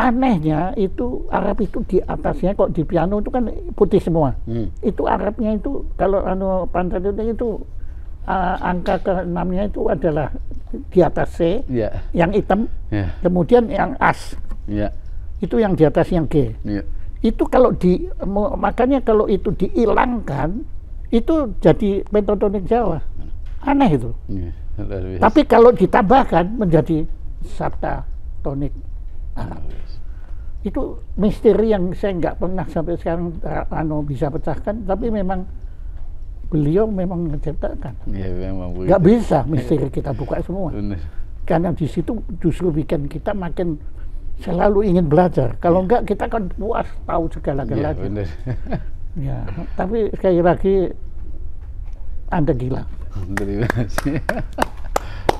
anehnya itu Arab itu di atasnya, kok di piano itu kan putih semua. Itu Arabnya itu kalau pentatonik itu angka ke-6-nya itu adalah di atas C, yang hitam, kemudian yang as. Itu yang di atas yang G. Itu kalau makanya kalau itu dihilangkan itu jadi pentatonik Jawa. Aneh itu. Tapi kalau ditambahkan menjadi saptatonik Arab. Itu misteri yang saya nggak pernah sampai sekarang bisa pecahkan, tapi memang beliau memang menciptakan. Nggak bisa misteri kita buka semua. Karena di situ justru bikin kita makin selalu ingin belajar. Kalau enggak kita kan puas tahu segala-galanya. Ya, tapi sekali lagi Anda gila. Terima kasih.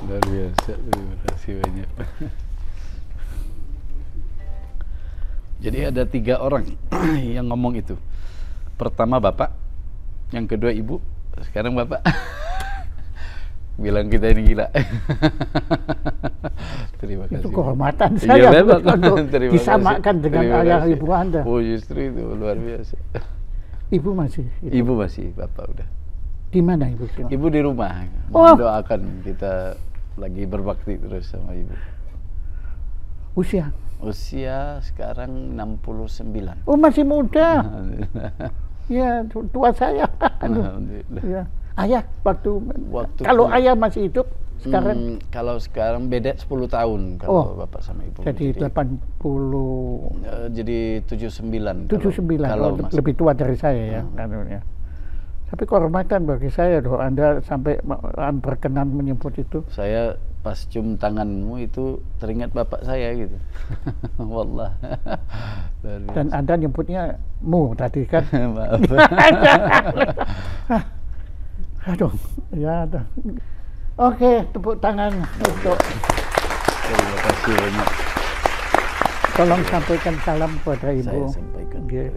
Luar biasa. Terima kasih banyak. Jadi ada 3 orang yang ngomong itu. Pertama Bapak, yang kedua Ibu, sekarang Bapak. Bilang kita ini gila. Terima kasih. Itu kehormatan saya untuk disamakan dengan ayah ibu Anda. Oh, justru itu luar biasa. Ibu masih? Ibu masih, Bapak udah. Di mana Ibu? Ibu di rumah. Doakan, kita lagi berbakti terus sama Ibu. Usia? Usia sekarang 69. Oh, masih muda. Ya, tua saya. Alhamdulillah. Ya. Ayah waktu kalau ayah masih hidup sekarang? Kalau sekarang beda 10 tahun kalau Bapak sama Ibu. Jadi 80. Jadi 79. 79. Kalau lebih tua dari saya ya. Tapi kehormatan bagi saya loh, Anda sampai berkenan menyebut itu. Saya pas cium tanganmu itu teringat bapak saya gitu. Wallah. Dan Anda nyebutnya mu tadi kan? Maaf. Aduh, ya ada. Oke, tepuk tangan untuk. Terima kasih banyak. Tolong sampaikan salam kepada Ibu. Saya sampaikan. Okay.